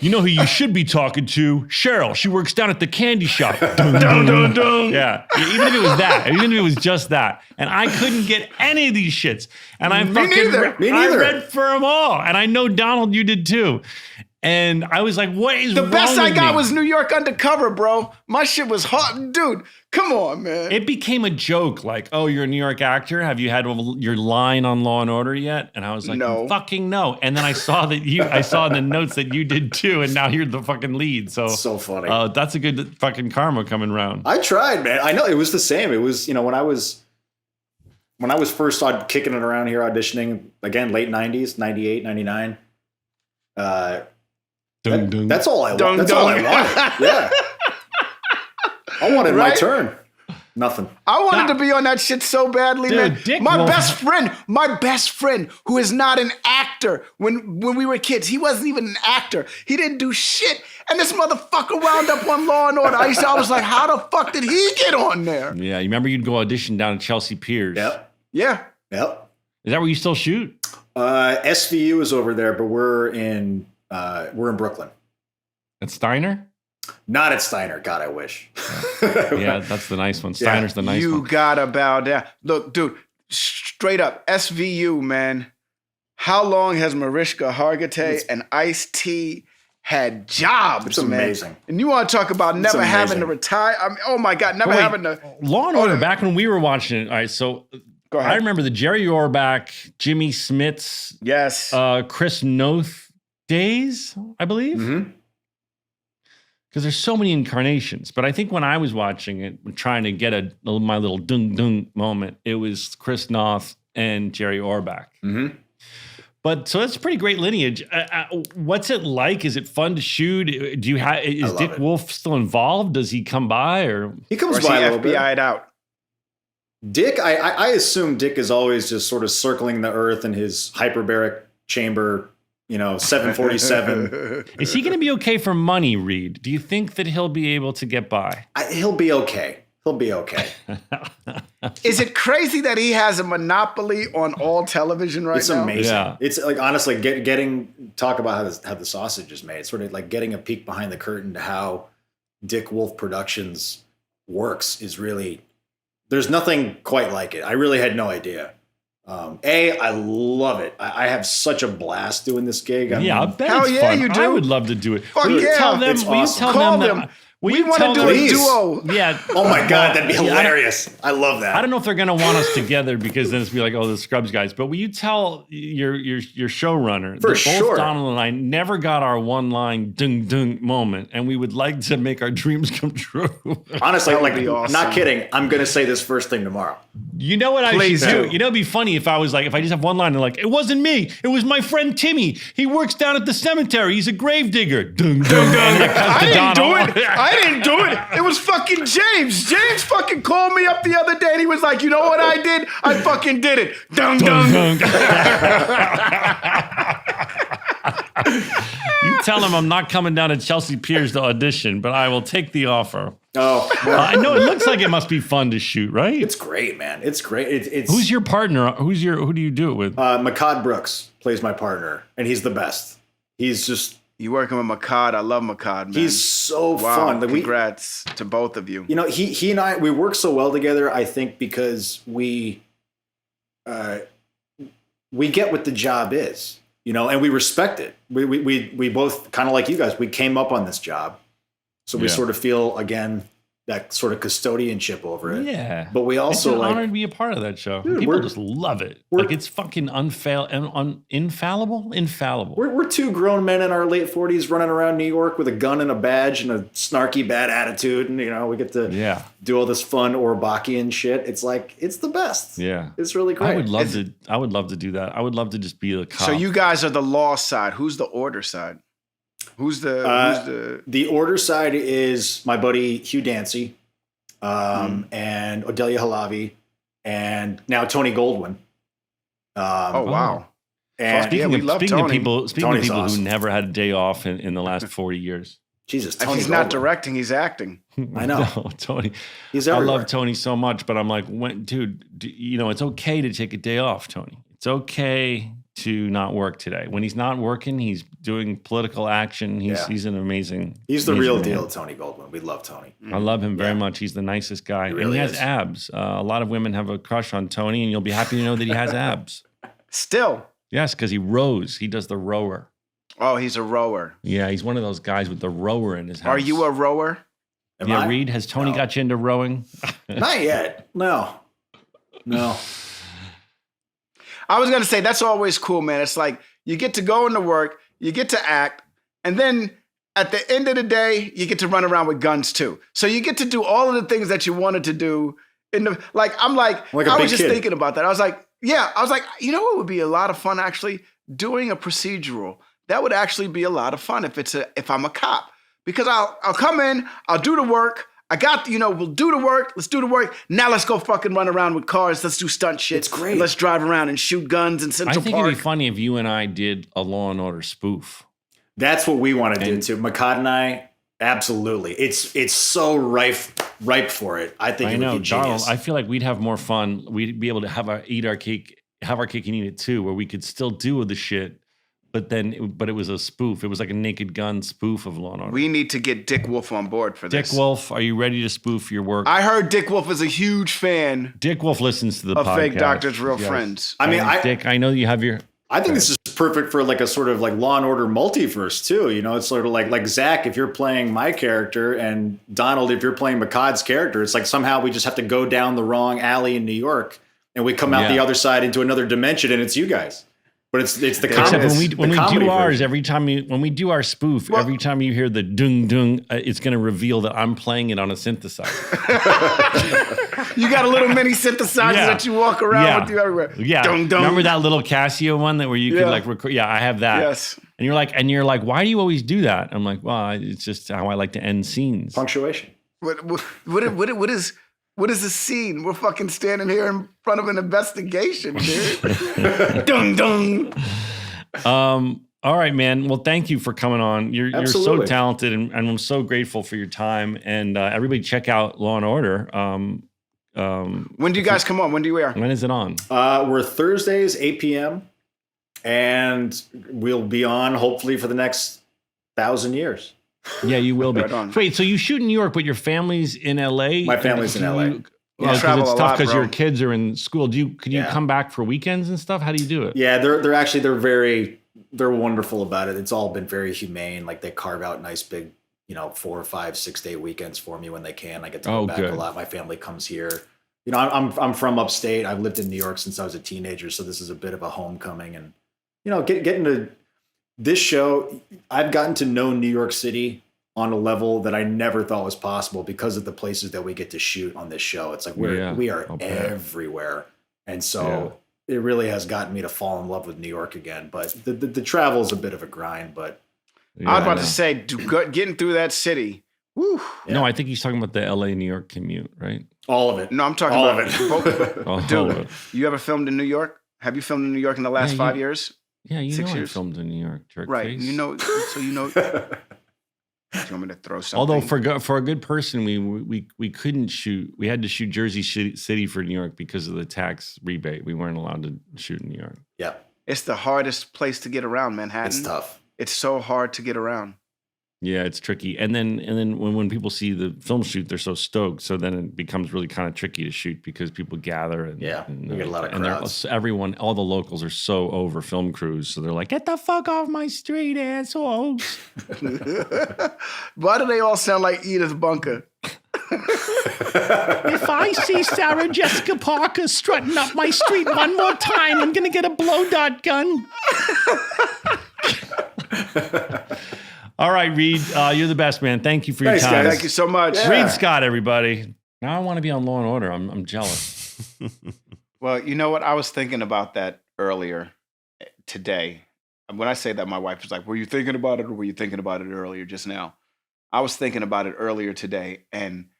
[SPEAKER 2] You know who you should be talking to? Cheryl. She works down at the candy shop. Dung dung dung dung. Yeah. Even if it was that. Even if it was just that. And I couldn't get any of these shits. And I
[SPEAKER 1] Me neither.
[SPEAKER 2] I read for them all. And I know, Donald, you did too. And I was like, what is
[SPEAKER 1] the
[SPEAKER 2] wrong
[SPEAKER 1] best I
[SPEAKER 2] with
[SPEAKER 1] got
[SPEAKER 2] me?
[SPEAKER 1] was New York Undercover, bro. My shit was hot. Dude, come on, man.
[SPEAKER 2] It became a joke, like, oh, you're a New York actor. Have you had your line on Law and Order yet? And I was like,
[SPEAKER 1] No.
[SPEAKER 2] fucking no. And then I saw I saw in the notes that you did too, and now you're the fucking lead. So
[SPEAKER 5] funny.
[SPEAKER 2] That's a good fucking karma coming around.
[SPEAKER 5] I tried, man. I know it was the same. It was, when I was first kicking it around here auditioning, again, late 90s, 98, 99. That's all I wanted. That's all I wanted. Yeah. I wanted my turn. Nothing.
[SPEAKER 1] I wanted to be on that shit so badly, man. My best friend, who is not an actor, when we were kids, he wasn't even an actor. He didn't do shit. And this motherfucker wound up on Law and Order. I was like, how the fuck did he get on there?
[SPEAKER 2] Yeah, you remember you'd go audition down at Chelsea Piers?
[SPEAKER 5] Yep.
[SPEAKER 1] Yeah.
[SPEAKER 5] Yep.
[SPEAKER 2] Is that where you still shoot?
[SPEAKER 5] SVU is over there, but we're in Brooklyn.
[SPEAKER 2] At Steiner?
[SPEAKER 5] Not at Steiner. God, I wish.
[SPEAKER 2] Yeah, that's the nice one. Steiner's the nice one.
[SPEAKER 1] You gotta bow down. Look, dude, straight up, SVU, man. How long has Mariska Hargitay and Ice-T had jobs,
[SPEAKER 5] It's amazing.
[SPEAKER 1] man? And you want to talk about never having to retire? I mean, oh my God, never having to.
[SPEAKER 2] Law and Order, back when we were watching it, all right, so
[SPEAKER 1] Go ahead.
[SPEAKER 2] I remember the Jerry Orbach, Jimmy Smits,
[SPEAKER 1] Yes.
[SPEAKER 2] Chris Noth days, I believe.
[SPEAKER 5] Mm-hmm.
[SPEAKER 2] Because there's so many incarnations. But I think when I was watching it, trying to get my little dung moment, it was Chris Noth and Jerry Orbach.
[SPEAKER 5] Mm-hmm.
[SPEAKER 2] But so that's a pretty great lineage. What's it like? Is it fun to shoot? Is Dick Wolf still involved? Does he come by or
[SPEAKER 5] he comes
[SPEAKER 1] or
[SPEAKER 5] by
[SPEAKER 1] he
[SPEAKER 5] a little bit?
[SPEAKER 1] FBI'd out?
[SPEAKER 5] Dick, I assume Dick is always just sort of circling the earth in his hyperbaric chamber, 747.
[SPEAKER 2] Is he going to be okay for money, Reid? Do you think that he'll be able to get by?
[SPEAKER 5] He'll be okay. He'll be okay.
[SPEAKER 1] Is it crazy that he has a monopoly on all television right now?
[SPEAKER 5] It's amazing.
[SPEAKER 2] Yeah.
[SPEAKER 5] It's like, honestly, talk about how the sausage is made. It's sort of like getting a peek behind the curtain to how Dick Wolf Productions works is really, there's nothing quite like it. I really had no idea. I love it. I have such a blast doing this gig.
[SPEAKER 2] I bet
[SPEAKER 1] hell
[SPEAKER 2] it's
[SPEAKER 1] yeah,
[SPEAKER 2] fun.
[SPEAKER 1] you do.
[SPEAKER 2] I would love to do it.
[SPEAKER 1] Fuck
[SPEAKER 2] Will you
[SPEAKER 1] yeah.
[SPEAKER 2] tell them?
[SPEAKER 5] It's
[SPEAKER 2] Will you
[SPEAKER 5] awesome.
[SPEAKER 2] tell
[SPEAKER 1] Call
[SPEAKER 2] them?
[SPEAKER 1] them. We want to do a duo.
[SPEAKER 2] Yeah.
[SPEAKER 5] Oh my God, that'd be hilarious. I love that.
[SPEAKER 2] I don't know if they're going to want us together because then it's be like, oh, the Scrubs guys. But will you tell your showrunner that both Donald and I never got our one-line dung moment, and we would like to make our dreams come true?
[SPEAKER 5] Honestly,
[SPEAKER 1] awesome.
[SPEAKER 5] Not kidding. I'm going to say this first thing tomorrow.
[SPEAKER 2] You know what
[SPEAKER 1] Please
[SPEAKER 2] I should do?
[SPEAKER 1] do.
[SPEAKER 2] You know, it'd be funny if I just have one line and like, it wasn't me. It was my friend Timmy. He works down at the cemetery. He's a grave digger. Dung, dung, dung.
[SPEAKER 1] I didn't do it. It was fucking James. James fucking called me up the other day and he was like, you know what I did? I fucking did it. Dung, dung.
[SPEAKER 2] You tell him I'm not coming down to Chelsea Piers to audition, but I will take the offer.
[SPEAKER 5] Oh,
[SPEAKER 2] I know it looks like it must be fun to shoot, right?
[SPEAKER 5] it's great, man. It's great. It's
[SPEAKER 2] Who's your partner? Who do you do it with?
[SPEAKER 5] Makad Brooks plays my partner, and he's the best. He's just
[SPEAKER 1] You working with Makad. I love Makad, man.
[SPEAKER 5] he's so
[SPEAKER 1] wow.
[SPEAKER 5] fun. Like,
[SPEAKER 1] Congrats to both of you.
[SPEAKER 5] He and I, we work so well together, I think, because we get what the job is, and we respect it. We both, kind of like you guys, we came up on this job. So we sort of feel, again, that sort of custodianship over it.
[SPEAKER 2] Yeah.
[SPEAKER 5] But we also
[SPEAKER 2] it's an honor to be a part of that show.
[SPEAKER 5] Dude,
[SPEAKER 2] People just love it. Like it's fucking infallible.
[SPEAKER 5] We're two grown men in our late 40s running around New York with a gun and a badge and a snarky bad attitude. And, we get to do all this fun Orbachian shit. It's like, it's the best.
[SPEAKER 2] Yeah.
[SPEAKER 5] It's really great.
[SPEAKER 2] I would love to do that. I would love to just be a cop.
[SPEAKER 1] So you guys are the law side. Who's the order side? Who's the
[SPEAKER 5] order side is my buddy Hugh Dancy, and Odelia Halavi, and now Tony Goldwyn.
[SPEAKER 1] oh wow!
[SPEAKER 5] And
[SPEAKER 2] speaking of people
[SPEAKER 5] Tony's
[SPEAKER 2] who
[SPEAKER 5] awesome.
[SPEAKER 2] never had a day off in the last 40 years.
[SPEAKER 5] Jesus,
[SPEAKER 1] If
[SPEAKER 5] Tony
[SPEAKER 1] he's not
[SPEAKER 5] Goldwyn.
[SPEAKER 1] directing, he's acting.
[SPEAKER 5] I know.
[SPEAKER 2] No, Tony.
[SPEAKER 5] He's
[SPEAKER 2] I
[SPEAKER 5] everywhere.
[SPEAKER 2] love Tony so much, but I'm like, dude, it's okay to take a day off, Tony. It's okay to not work today. When he's not working, he's doing political action. He's an amazing.
[SPEAKER 5] He's the real deal, Tony Goldwyn. We love Tony.
[SPEAKER 2] I love him very much. He's the nicest guy, and he has abs. A lot of women have a crush on Tony, and you'll be happy to know that he has abs.
[SPEAKER 1] Still,
[SPEAKER 2] yes, because he rows. He does the rower.
[SPEAKER 1] Oh, he's a rower.
[SPEAKER 2] Yeah, he's one of those guys with the rower in his house.
[SPEAKER 1] Are you a rower?
[SPEAKER 2] Reid, has Tony got you into rowing?
[SPEAKER 5] Not yet. No.
[SPEAKER 1] I was going to say, that's always cool, man. It's like you get to go into work, you get to act, and then at the end of the day, you get to run around with guns too. So you get to do all of the things that you wanted to do. I was just thinking about that. I was like, you know what would be a lot of fun actually? Doing a procedural. That would actually be a lot of fun if I'm a cop. Because I'll come in, I'll do the work. We'll do the work. Let's do the work. Now let's go fucking run around with cars. Let's do stunt shit.
[SPEAKER 5] It's great.
[SPEAKER 1] Let's drive around and shoot guns in Central Park.
[SPEAKER 2] I think it'd be funny if you and I did a Law and Order spoof.
[SPEAKER 5] That's what we want to do too. Makad and I, absolutely. It's so ripe for it. I think it would be genius.
[SPEAKER 2] Donald, I feel like we'd have more fun. We'd be able to have our cake and eat it too, where we could still do the shit. But it was a spoof. It was like a Naked Gun spoof of Law and Order.
[SPEAKER 1] We need to get Dick Wolf on board for this.
[SPEAKER 2] Dick Wolf, are you ready to spoof your work?
[SPEAKER 1] I heard Dick Wolf is a huge fan.
[SPEAKER 2] Dick Wolf listens to the podcast.
[SPEAKER 1] Of Fake Doctors, Real Friends.
[SPEAKER 5] I mean,
[SPEAKER 2] Dick, I know you have your.
[SPEAKER 5] I think this is perfect for like a sort of like Law and Order multiverse too. You know, it's sort of like Zach, if you're playing my character, and Donald, if you're playing Makad's character, it's like somehow we just have to go down the wrong alley in New York, and we come out the other side into another dimension, and it's you guys. But it's the comedy.
[SPEAKER 2] Except when we do ours, version. When we do our spoof, every time you hear the dung dung, it's going to reveal that I'm playing it on a synthesizer.
[SPEAKER 1] You got a little mini synthesizer that you walk around with you everywhere.
[SPEAKER 2] Yeah.
[SPEAKER 1] Dung, dung.
[SPEAKER 2] Remember that little Casio one where you could like record? Yeah, I have that.
[SPEAKER 1] Yes.
[SPEAKER 2] And you're like, why do you always do that? I'm like, well, it's just how I like to end scenes.
[SPEAKER 5] Punctuation.
[SPEAKER 1] What is the scene? We're fucking standing here in front of an investigation, dude. Dung dung.
[SPEAKER 2] All right, man. Well, thank you for coming on. You're so talented, and I'm so grateful for your time. And everybody, check out Law and Order.
[SPEAKER 1] When do you guys come on? When do you air?
[SPEAKER 2] When is it on?
[SPEAKER 5] We're Thursdays, 8 p.m. And we'll be on hopefully for the next 1,000 years.
[SPEAKER 2] Yeah, you will be.
[SPEAKER 1] Right.
[SPEAKER 2] Wait, so you shoot in New York, but your family's in LA?
[SPEAKER 5] My family's in LA.
[SPEAKER 1] Travel
[SPEAKER 2] it's
[SPEAKER 1] a
[SPEAKER 2] tough
[SPEAKER 1] lot,
[SPEAKER 2] because
[SPEAKER 1] bro.
[SPEAKER 2] your kids are in school. Could you come back for weekends and stuff? How do you do it?
[SPEAKER 5] Yeah, they're wonderful about it. It's all been very humane. Like they carve out nice big, 4 or 5, 6 day weekends for me when they can. I get to go back a lot. My family comes here. I'm from upstate. I've lived in New York since I was a teenager, so this is a bit of a homecoming. And getting to this show, I've gotten to know New York City on a level that I never thought was possible because of the places that we get to shoot on this show. It's like we are everywhere. And so it really has gotten me to fall in love with New York again. But the travel is a bit of a grind. But
[SPEAKER 1] I was about to say, getting through that city. Woo.
[SPEAKER 2] Yeah. No, I think he's talking about the LA New York commute, right?
[SPEAKER 5] All of it.
[SPEAKER 1] No, I'm talking
[SPEAKER 5] all
[SPEAKER 1] about
[SPEAKER 5] of it.
[SPEAKER 1] Dude, you ever filmed in New York? Have you filmed in New York in the last 5 years?
[SPEAKER 2] Yeah,
[SPEAKER 1] 6 years?
[SPEAKER 2] I filmed in New York.
[SPEAKER 1] Right.
[SPEAKER 2] Face.
[SPEAKER 1] So you know. Do you want me to throw something?
[SPEAKER 2] Although for a good person, we couldn't shoot. We had to shoot Jersey City for New York because of the tax rebate. We weren't allowed to shoot in New York.
[SPEAKER 5] Yeah.
[SPEAKER 1] It's the hardest place to get around, Manhattan.
[SPEAKER 5] It's tough.
[SPEAKER 1] It's so hard to get around.
[SPEAKER 2] Yeah, it's tricky. And then when people see the film shoot, they're so stoked. So then it becomes really kind of tricky to shoot because people gather and
[SPEAKER 5] you get a lot of crowds.
[SPEAKER 2] All the locals are so over film crews. So they're like, get the fuck off my street, assholes.
[SPEAKER 1] Why do they all sound like Edith Bunker?
[SPEAKER 2] If I see Sarah Jessica Parker strutting up my street one more time, I'm going to get a blow dart gun. All right, Reid, you're the best, man. Thank you for your time.
[SPEAKER 5] Guys.
[SPEAKER 1] Thank you so much.
[SPEAKER 5] Yeah.
[SPEAKER 2] Reid Scott, everybody. Now I want to be on Law and Order. I'm jealous.
[SPEAKER 1] Well, you know what? I was thinking about that earlier today. When I say that, my wife was like, were you thinking about it or were you thinking about it earlier just now? I was thinking about it earlier today, and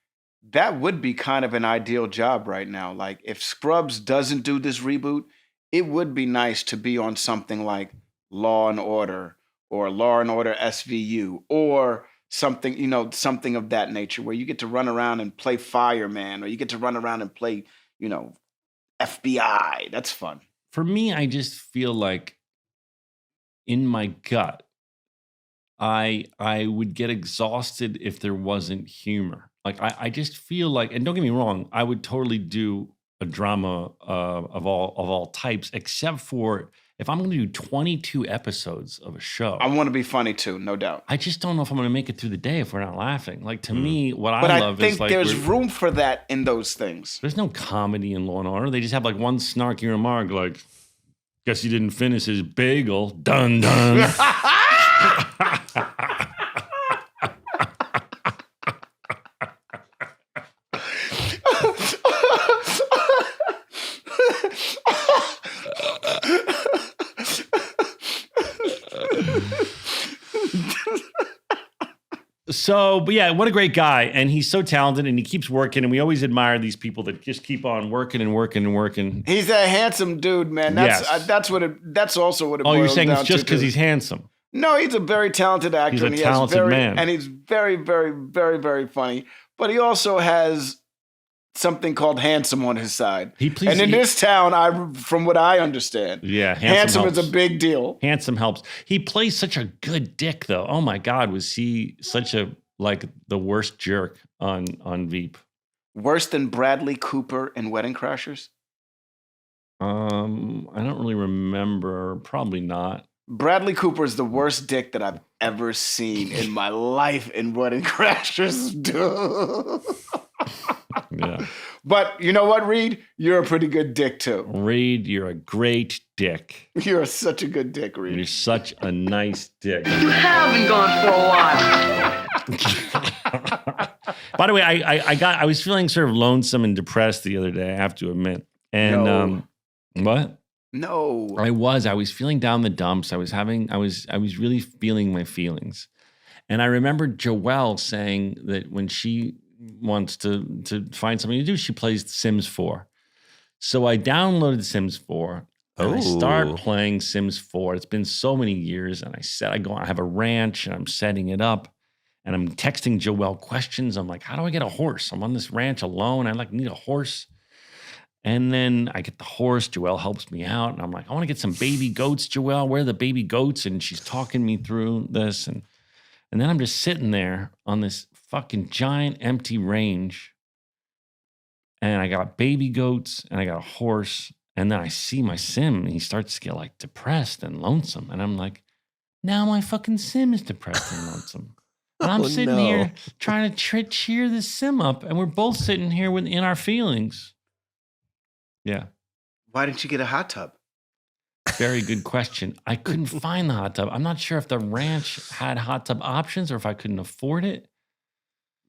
[SPEAKER 1] that would be kind of an ideal job right now. Like if Scrubs doesn't do this reboot, it would be nice to be on something like Law and Order or Law and Order SVU or something, something of that nature where you get to run around and play fireman or you get to run around and play, FBI. That's fun.
[SPEAKER 2] For me, I just feel like in my gut, I would get exhausted if there wasn't humor. Like I just feel like, and don't get me wrong, I would totally do a drama of all types, except for if I'm going to do 22 episodes of a show.
[SPEAKER 1] I want to be funny too, no doubt.
[SPEAKER 2] I just don't know if I'm going to make it through the day if we're not laughing. Like to me, what I love is like,
[SPEAKER 1] there's room for that in those things.
[SPEAKER 2] There's no comedy in Law and Order. They just have like one snarky remark, like, "Guess he didn't finish his bagel." Dun dun. So, but yeah, what a great guy. And he's so talented and he keeps working. And we always admire these people that just keep on working and working and working.
[SPEAKER 1] He's a handsome dude, man. That's also what it boils down to.
[SPEAKER 2] Oh, you're saying it's just because he's handsome?
[SPEAKER 1] No, he's a very talented actor.
[SPEAKER 2] He's a talented man.
[SPEAKER 1] And he's very, very, very, very funny. But he also has something called handsome on his side. And in this town, from what I understand, handsome is a big deal.
[SPEAKER 2] Handsome helps. He plays such a good dick, though. Oh my God, was he such a the worst jerk on Veep?
[SPEAKER 1] Worse than Bradley Cooper in Wedding Crashers?
[SPEAKER 2] I don't really remember. Probably not.
[SPEAKER 1] Bradley Cooper is the worst dick that I've ever seen in my life in Wedding Crashers.
[SPEAKER 2] Yeah.
[SPEAKER 1] But you know what, Reid? You're a pretty good dick, too.
[SPEAKER 2] Reid, you're a great dick.
[SPEAKER 1] You're such a good dick, Reid.
[SPEAKER 2] You're such a nice dick.
[SPEAKER 6] You have been gone for a while.
[SPEAKER 2] By the way, I was feeling sort of lonesome and depressed the other day, I have to admit. And what?
[SPEAKER 1] No.
[SPEAKER 2] I was feeling down the dumps. I was really feeling my feelings. And I remember Joelle saying that when she wants to find something to do, she plays Sims 4. So I downloaded Sims 4 and I start playing Sims 4. It's been so many years, and I have a ranch and I'm setting it up, and I'm texting Joelle questions. I'm like, how do I get a horse? I'm on this ranch alone. I need a horse. And then I get the horse. Joelle helps me out, and I'm like, I want to get some baby goats, Joelle. Where are the baby goats? And she's talking me through this, and then I'm just sitting there on this fucking giant empty range, and I got baby goats and I got a horse, and then I see my sim and he starts to get depressed and lonesome, and I'm like, now my fucking sim is depressed and lonesome, and I'm sitting here trying to cheer this sim up, and we're both sitting here in our feelings. Yeah.
[SPEAKER 1] Why didn't you get a hot tub?
[SPEAKER 2] Very good question. I couldn't find the hot tub. I'm not sure if the ranch had hot tub options or if I couldn't afford it.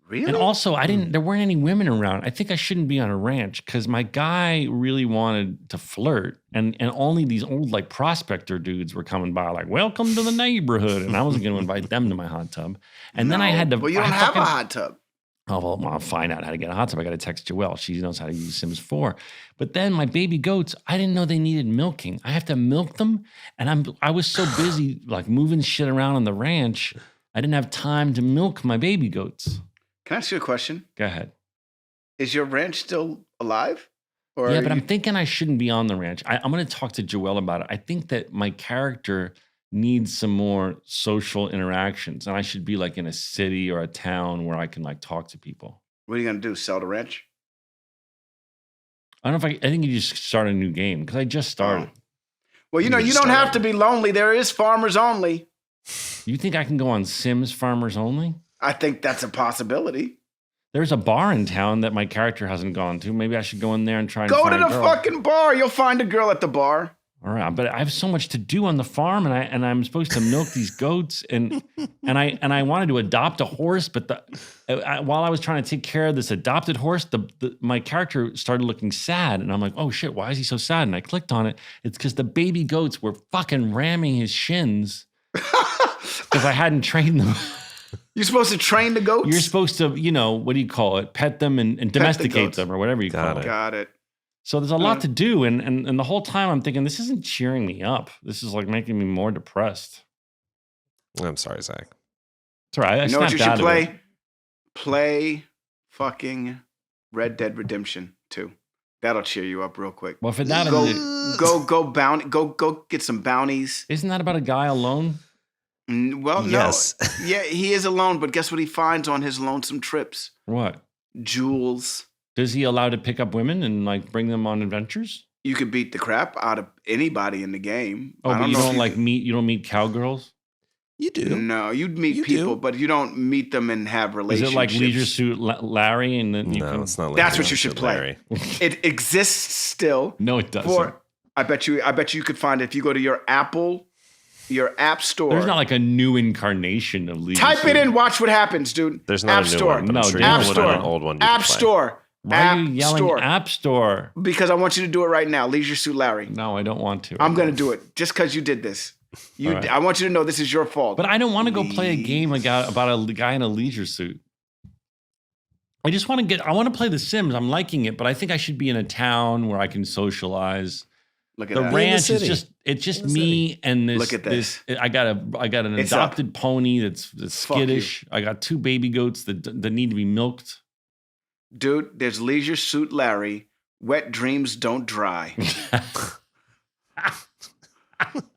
[SPEAKER 1] Really?
[SPEAKER 2] And also, there weren't any women around. I think I shouldn't be on a ranch because my guy really wanted to flirt, and only these old prospector dudes were coming by welcome to the neighborhood, and I wasn't going to invite them to my hot tub. And then I had to.
[SPEAKER 1] Well, you don't have a hot tub.
[SPEAKER 2] Oh, well, I'll find out how to get a hot tub. I got to text Joelle. She knows how to use Sims 4. But then my baby goats, I didn't know they needed milking. I have to milk them, and I was so busy moving shit around on the ranch, I didn't have time to milk my baby goats.
[SPEAKER 1] Can I ask you a question?
[SPEAKER 2] Go ahead.
[SPEAKER 1] Is your ranch still alive?
[SPEAKER 2] Yeah, but I'm thinking I shouldn't be on the ranch. I'm going to talk to Joelle about it. I think that my character needs some more social interactions, and I should be in a city or a town where I can talk to people.
[SPEAKER 1] What are you going to do? Sell the ranch?
[SPEAKER 2] I don't know if I think you just start a new game because I just started.
[SPEAKER 1] Oh. Well, you don't have to be lonely. There is Farmers Only.
[SPEAKER 2] You think I can go on Sims Farmers Only?
[SPEAKER 1] I think that's a possibility.
[SPEAKER 2] There's a bar in town that my character hasn't gone to. Maybe I should go in there and try and
[SPEAKER 1] go
[SPEAKER 2] find
[SPEAKER 1] to the fucking bar. You'll find a girl at the bar.
[SPEAKER 2] All right, but I have so much to do on the farm, and I'm supposed to milk these goats, and I wanted to adopt a horse, but while I was trying to take care of this adopted horse, my character started looking sad, and I'm like, oh shit, why is he so sad? And I clicked on it. It's because the baby goats were fucking ramming his shins because I hadn't trained them.
[SPEAKER 1] You're supposed to train the goats?
[SPEAKER 2] You're supposed to, what do you call it? Pet them and domesticate them or whatever you call it.
[SPEAKER 1] Got it.
[SPEAKER 2] So there's a lot to do. And the whole time I'm thinking, this isn't cheering me up. This is making me more depressed.
[SPEAKER 3] I'm sorry, Zach.
[SPEAKER 2] It's all right.
[SPEAKER 1] You know what you should play? Play fucking Red Dead Redemption 2. That'll cheer you up real quick.
[SPEAKER 2] Well, for that,
[SPEAKER 1] go get some bounties.
[SPEAKER 2] Isn't that about a guy alone?
[SPEAKER 1] Well,
[SPEAKER 3] yes.
[SPEAKER 1] No. Yeah, he is alone, but guess what he finds on his lonesome trips?
[SPEAKER 2] What?
[SPEAKER 1] Jewels.
[SPEAKER 2] Is he allowed to pick up women and like bring them on adventures?
[SPEAKER 1] You could beat the crap out of anybody in the game.
[SPEAKER 2] Oh, but you don't meet cowgirls?
[SPEAKER 3] You do.
[SPEAKER 1] No, you'd meet people, but you don't meet them and have relationships.
[SPEAKER 2] Is it like Leisure Suit Larry? And then
[SPEAKER 3] it's not.
[SPEAKER 1] That's what you should play. It exists still.
[SPEAKER 2] No, it doesn't.
[SPEAKER 1] I bet you could find it if you go to your App Store.
[SPEAKER 2] There's not like a new incarnation of Leisure
[SPEAKER 1] Type
[SPEAKER 2] Suit.
[SPEAKER 1] it in, watch what happens, dude.
[SPEAKER 3] There's not
[SPEAKER 1] App
[SPEAKER 3] a new
[SPEAKER 1] Store.
[SPEAKER 3] one. But
[SPEAKER 2] No,
[SPEAKER 3] I'm sure
[SPEAKER 2] App
[SPEAKER 3] you can
[SPEAKER 2] Store.
[SPEAKER 3] find an old one.
[SPEAKER 1] App Store.
[SPEAKER 2] Why are you yelling App Store?
[SPEAKER 1] Because I want you to do it right now. Leisure Suit Larry.
[SPEAKER 2] No, I don't want to.
[SPEAKER 1] I'm going to do it just because you did this.
[SPEAKER 2] Right.
[SPEAKER 1] I want you to know this is your fault.
[SPEAKER 2] But I don't want to go play a game about a guy in a leisure suit. I just want to I want to play The Sims. I'm liking it, but I think I should be in a town where I can socialize.
[SPEAKER 1] Look at
[SPEAKER 2] the
[SPEAKER 1] that.
[SPEAKER 2] ranch is just me and this.
[SPEAKER 1] Look at this.
[SPEAKER 2] I got an adopted pony that's skittish. I got 2 baby goats that need to be milked.
[SPEAKER 1] Dude, there's Leisure Suit Larry. Wet dreams don't dry.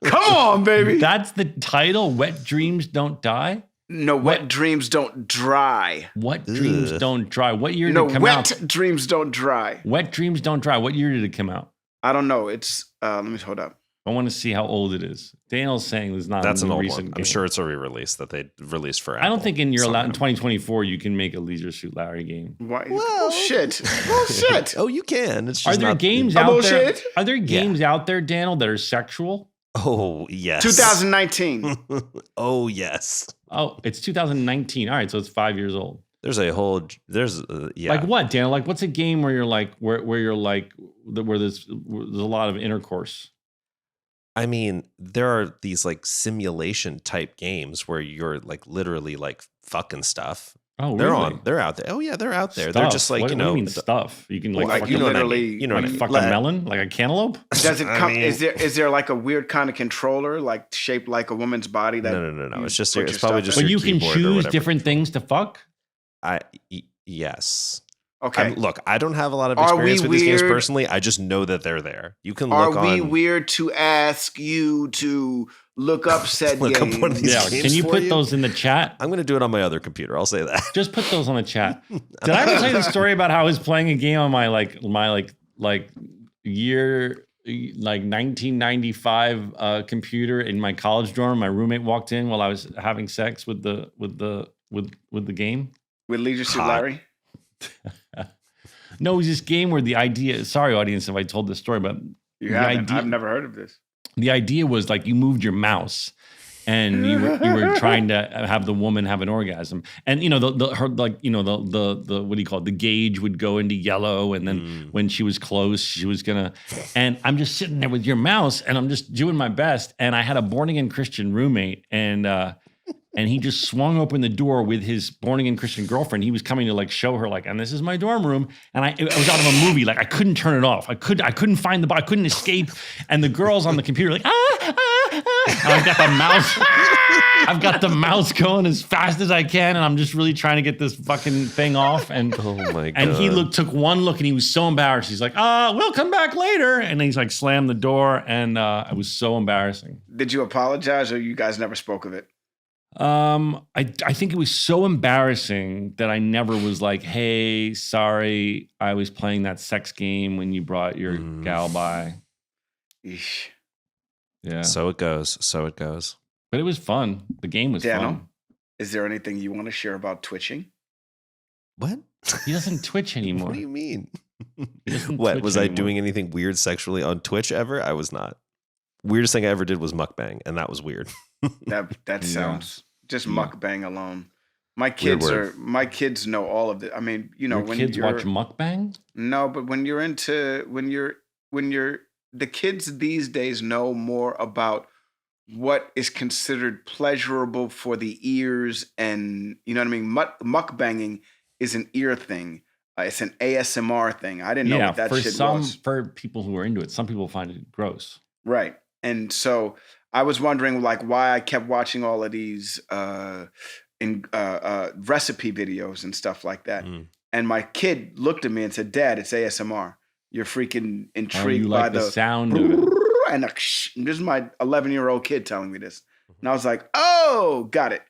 [SPEAKER 1] Come on, baby.
[SPEAKER 2] That's the title. Wet dreams don't die.
[SPEAKER 1] No, wet dreams don't dry.
[SPEAKER 2] What dreams don't dry? What year did it come out?
[SPEAKER 1] Wet dreams don't dry.
[SPEAKER 2] Wet dreams don't dry. What year did it come out?
[SPEAKER 1] I don't know. It's let me hold up.
[SPEAKER 2] I want to see how old it is. Daniel's saying there's not.
[SPEAKER 3] That's an old
[SPEAKER 2] recent
[SPEAKER 3] one.
[SPEAKER 2] game.
[SPEAKER 3] I'm sure it's a re-release that they released for Apple.
[SPEAKER 2] I don't think in 2024 you can make a Leisure Suit Larry game.
[SPEAKER 1] Why?
[SPEAKER 3] Well,
[SPEAKER 1] bullshit. Bullshit.
[SPEAKER 3] Oh, you can. It's just
[SPEAKER 2] Are there
[SPEAKER 3] not,
[SPEAKER 2] games out there?
[SPEAKER 1] Bullshit?
[SPEAKER 2] Are there games out there, Daniel, that are sexual?
[SPEAKER 3] Oh, yes.
[SPEAKER 1] 2019.
[SPEAKER 3] Oh, yes.
[SPEAKER 2] Oh, it's 2019. All right, so it's 5 years old.
[SPEAKER 3] There's a whole. There's
[SPEAKER 2] Like what, Daniel? Like what's a game where you're like where you're like where there's a lot of intercourse?
[SPEAKER 3] I mean, there are these like simulation type games where you're like literally like fucking stuff.
[SPEAKER 2] Oh,
[SPEAKER 3] they're
[SPEAKER 2] really?
[SPEAKER 3] They're out there. Oh yeah, they're out there.
[SPEAKER 2] Stuff.
[SPEAKER 3] They're just like
[SPEAKER 2] what do you mean stuff. You can like
[SPEAKER 1] Well,
[SPEAKER 2] fuck
[SPEAKER 1] you
[SPEAKER 2] a
[SPEAKER 1] literally,
[SPEAKER 3] you know what I mean.
[SPEAKER 2] fuck a melon, like a cantaloupe.
[SPEAKER 1] Does it
[SPEAKER 3] I
[SPEAKER 1] come?
[SPEAKER 3] mean-
[SPEAKER 1] Is there like a weird kind of controller, like shaped like a woman's body? That
[SPEAKER 3] No. It's just
[SPEAKER 1] put
[SPEAKER 3] it's
[SPEAKER 1] your
[SPEAKER 3] probably
[SPEAKER 1] stuff
[SPEAKER 3] just.
[SPEAKER 1] in?
[SPEAKER 2] But
[SPEAKER 3] your
[SPEAKER 2] you can
[SPEAKER 3] keyboard or
[SPEAKER 2] choose
[SPEAKER 3] whatever.
[SPEAKER 2] different things to fuck.
[SPEAKER 3] Yes.
[SPEAKER 1] Okay.
[SPEAKER 3] Look, I don't have a lot of
[SPEAKER 1] Are
[SPEAKER 3] experience
[SPEAKER 1] we
[SPEAKER 3] with these games
[SPEAKER 1] weird?
[SPEAKER 3] personally. I just know that they're there. You can
[SPEAKER 1] Are
[SPEAKER 3] look
[SPEAKER 1] we
[SPEAKER 3] on.
[SPEAKER 1] weird to ask you to look up said
[SPEAKER 3] Look up
[SPEAKER 1] games?
[SPEAKER 3] one of these
[SPEAKER 2] Yeah,
[SPEAKER 3] games
[SPEAKER 2] can you
[SPEAKER 3] for
[SPEAKER 2] put those in the chat?
[SPEAKER 3] I'm going to do it on my other computer. I'll say that.
[SPEAKER 2] Just put those on the chat. Did I ever tell you the story about how I was playing a game on my year 1995 computer in my college dorm? My roommate walked in while I was having sex with the game.
[SPEAKER 1] With Leisure Suit
[SPEAKER 3] Hot.
[SPEAKER 1] Larry?
[SPEAKER 2] No, it was this game where the idea. Sorry, audience, if I told this story, but
[SPEAKER 1] You
[SPEAKER 2] the
[SPEAKER 1] haven't.
[SPEAKER 2] idea-
[SPEAKER 1] I've never heard of this.
[SPEAKER 2] the idea was like you moved your mouse and you were trying to have the woman have an orgasm, and you know the what do you call it, the gauge would go into yellow, and then when she was close she was gonna, and I'm just sitting there with your mouse and I'm just doing my best, and I had a born again Christian roommate, and he just swung open the door with his born again Christian girlfriend. He was coming to like show her like, and this is my dorm room. And I was out of a movie. Like I couldn't turn it off. I couldn't find I couldn't escape. And the girls on the computer like, and I've got the mouse going as fast as I can. And I'm just really trying to get this fucking thing off. And
[SPEAKER 3] Oh my god!
[SPEAKER 2] and he took one look and he was so embarrassed. He's like, we'll come back later. And then he's like slammed the door. And it was so embarrassing.
[SPEAKER 1] Did you apologize or you guys never spoke of it?
[SPEAKER 2] I think it was so embarrassing that I never was like, hey, sorry, I was playing that sex game when you brought your gal by.
[SPEAKER 1] Eesh.
[SPEAKER 2] Yeah.
[SPEAKER 3] So it goes.
[SPEAKER 2] But it was fun. The game was
[SPEAKER 1] Daniel,
[SPEAKER 2] fun.
[SPEAKER 1] is there anything you want to share about twitching?
[SPEAKER 3] What?
[SPEAKER 2] He doesn't Twitch anymore.
[SPEAKER 3] What do you mean?
[SPEAKER 2] He doesn't
[SPEAKER 3] What
[SPEAKER 2] Twitch
[SPEAKER 3] was I
[SPEAKER 2] anymore.
[SPEAKER 3] doing anything weird sexually on Twitch ever? I was not. Weirdest thing I ever did was mukbang, and that was weird.
[SPEAKER 1] That sounds just mukbang alone. My
[SPEAKER 3] Weird
[SPEAKER 1] kids
[SPEAKER 3] word.
[SPEAKER 1] my kids know all of it. I mean, you know,
[SPEAKER 2] Your
[SPEAKER 1] when
[SPEAKER 2] kids
[SPEAKER 1] you're
[SPEAKER 2] watch mukbang?
[SPEAKER 1] No, but when you're the kids these days know more about what is considered pleasurable for the ears, and you know what I mean? Mukbanging is an ear thing. It's an ASMR thing. I didn't know what that shit was.
[SPEAKER 2] For people who are into it, some people find it gross.
[SPEAKER 1] Right. And so I was wondering like why I kept watching all of these recipe videos and stuff like that. And my kid looked at me and said, "Dad, it's ASMR." you're freaking
[SPEAKER 2] Oh,
[SPEAKER 1] intrigued
[SPEAKER 2] you
[SPEAKER 1] by
[SPEAKER 2] like the sound of it.
[SPEAKER 1] and this is my 11-year-old kid telling me this. And I was like, oh, got it.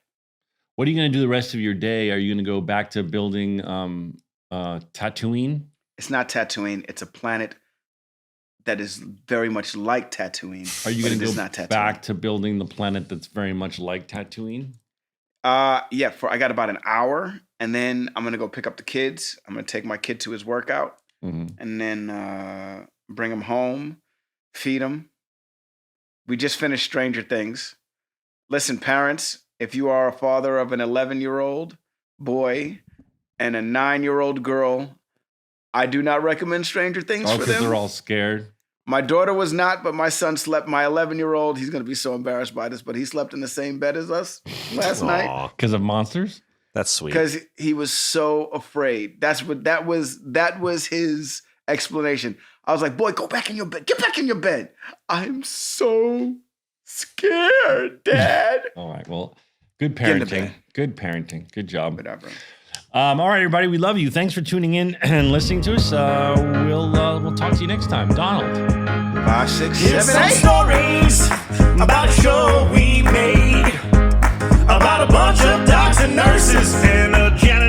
[SPEAKER 2] What are you going to do the rest of your day? Are you going to go back to building Tatooine?
[SPEAKER 1] It's not Tatooine. It's a planet that is very much like Tatooine.
[SPEAKER 2] Are you going to go
[SPEAKER 1] not
[SPEAKER 2] back to building the planet that's very much like Tatooine?
[SPEAKER 1] Yeah, I got about an hour, and then I'm going to go pick up the kids. I'm going to take my kid to his workout, and then bring him home, feed him. We just finished Stranger Things. Listen, parents, if you are a father of an 11-year-old boy and a 9-year-old girl, I do not recommend Stranger Things for them.
[SPEAKER 2] Because they're all scared.
[SPEAKER 1] My daughter was not, but my son slept. My 11-year-old, he's going to be so embarrassed by this, but he slept in the same bed as us last night.
[SPEAKER 2] Because of monsters?
[SPEAKER 3] That's sweet.
[SPEAKER 1] Because he was so afraid. That was his explanation. I was like, boy, go back in your bed. Get back in your bed. I'm so scared, Dad.
[SPEAKER 2] All right. Well, good parenting. Good parenting. Good job.
[SPEAKER 1] Whatever.
[SPEAKER 2] All right, everybody. We love you. Thanks for tuning in and listening to us. We'll talk to you next time. Donald.
[SPEAKER 1] 5, 6,
[SPEAKER 4] Here's
[SPEAKER 1] 7, 8.
[SPEAKER 4] some stories about a show we made about a bunch of docs and nurses and a janitor.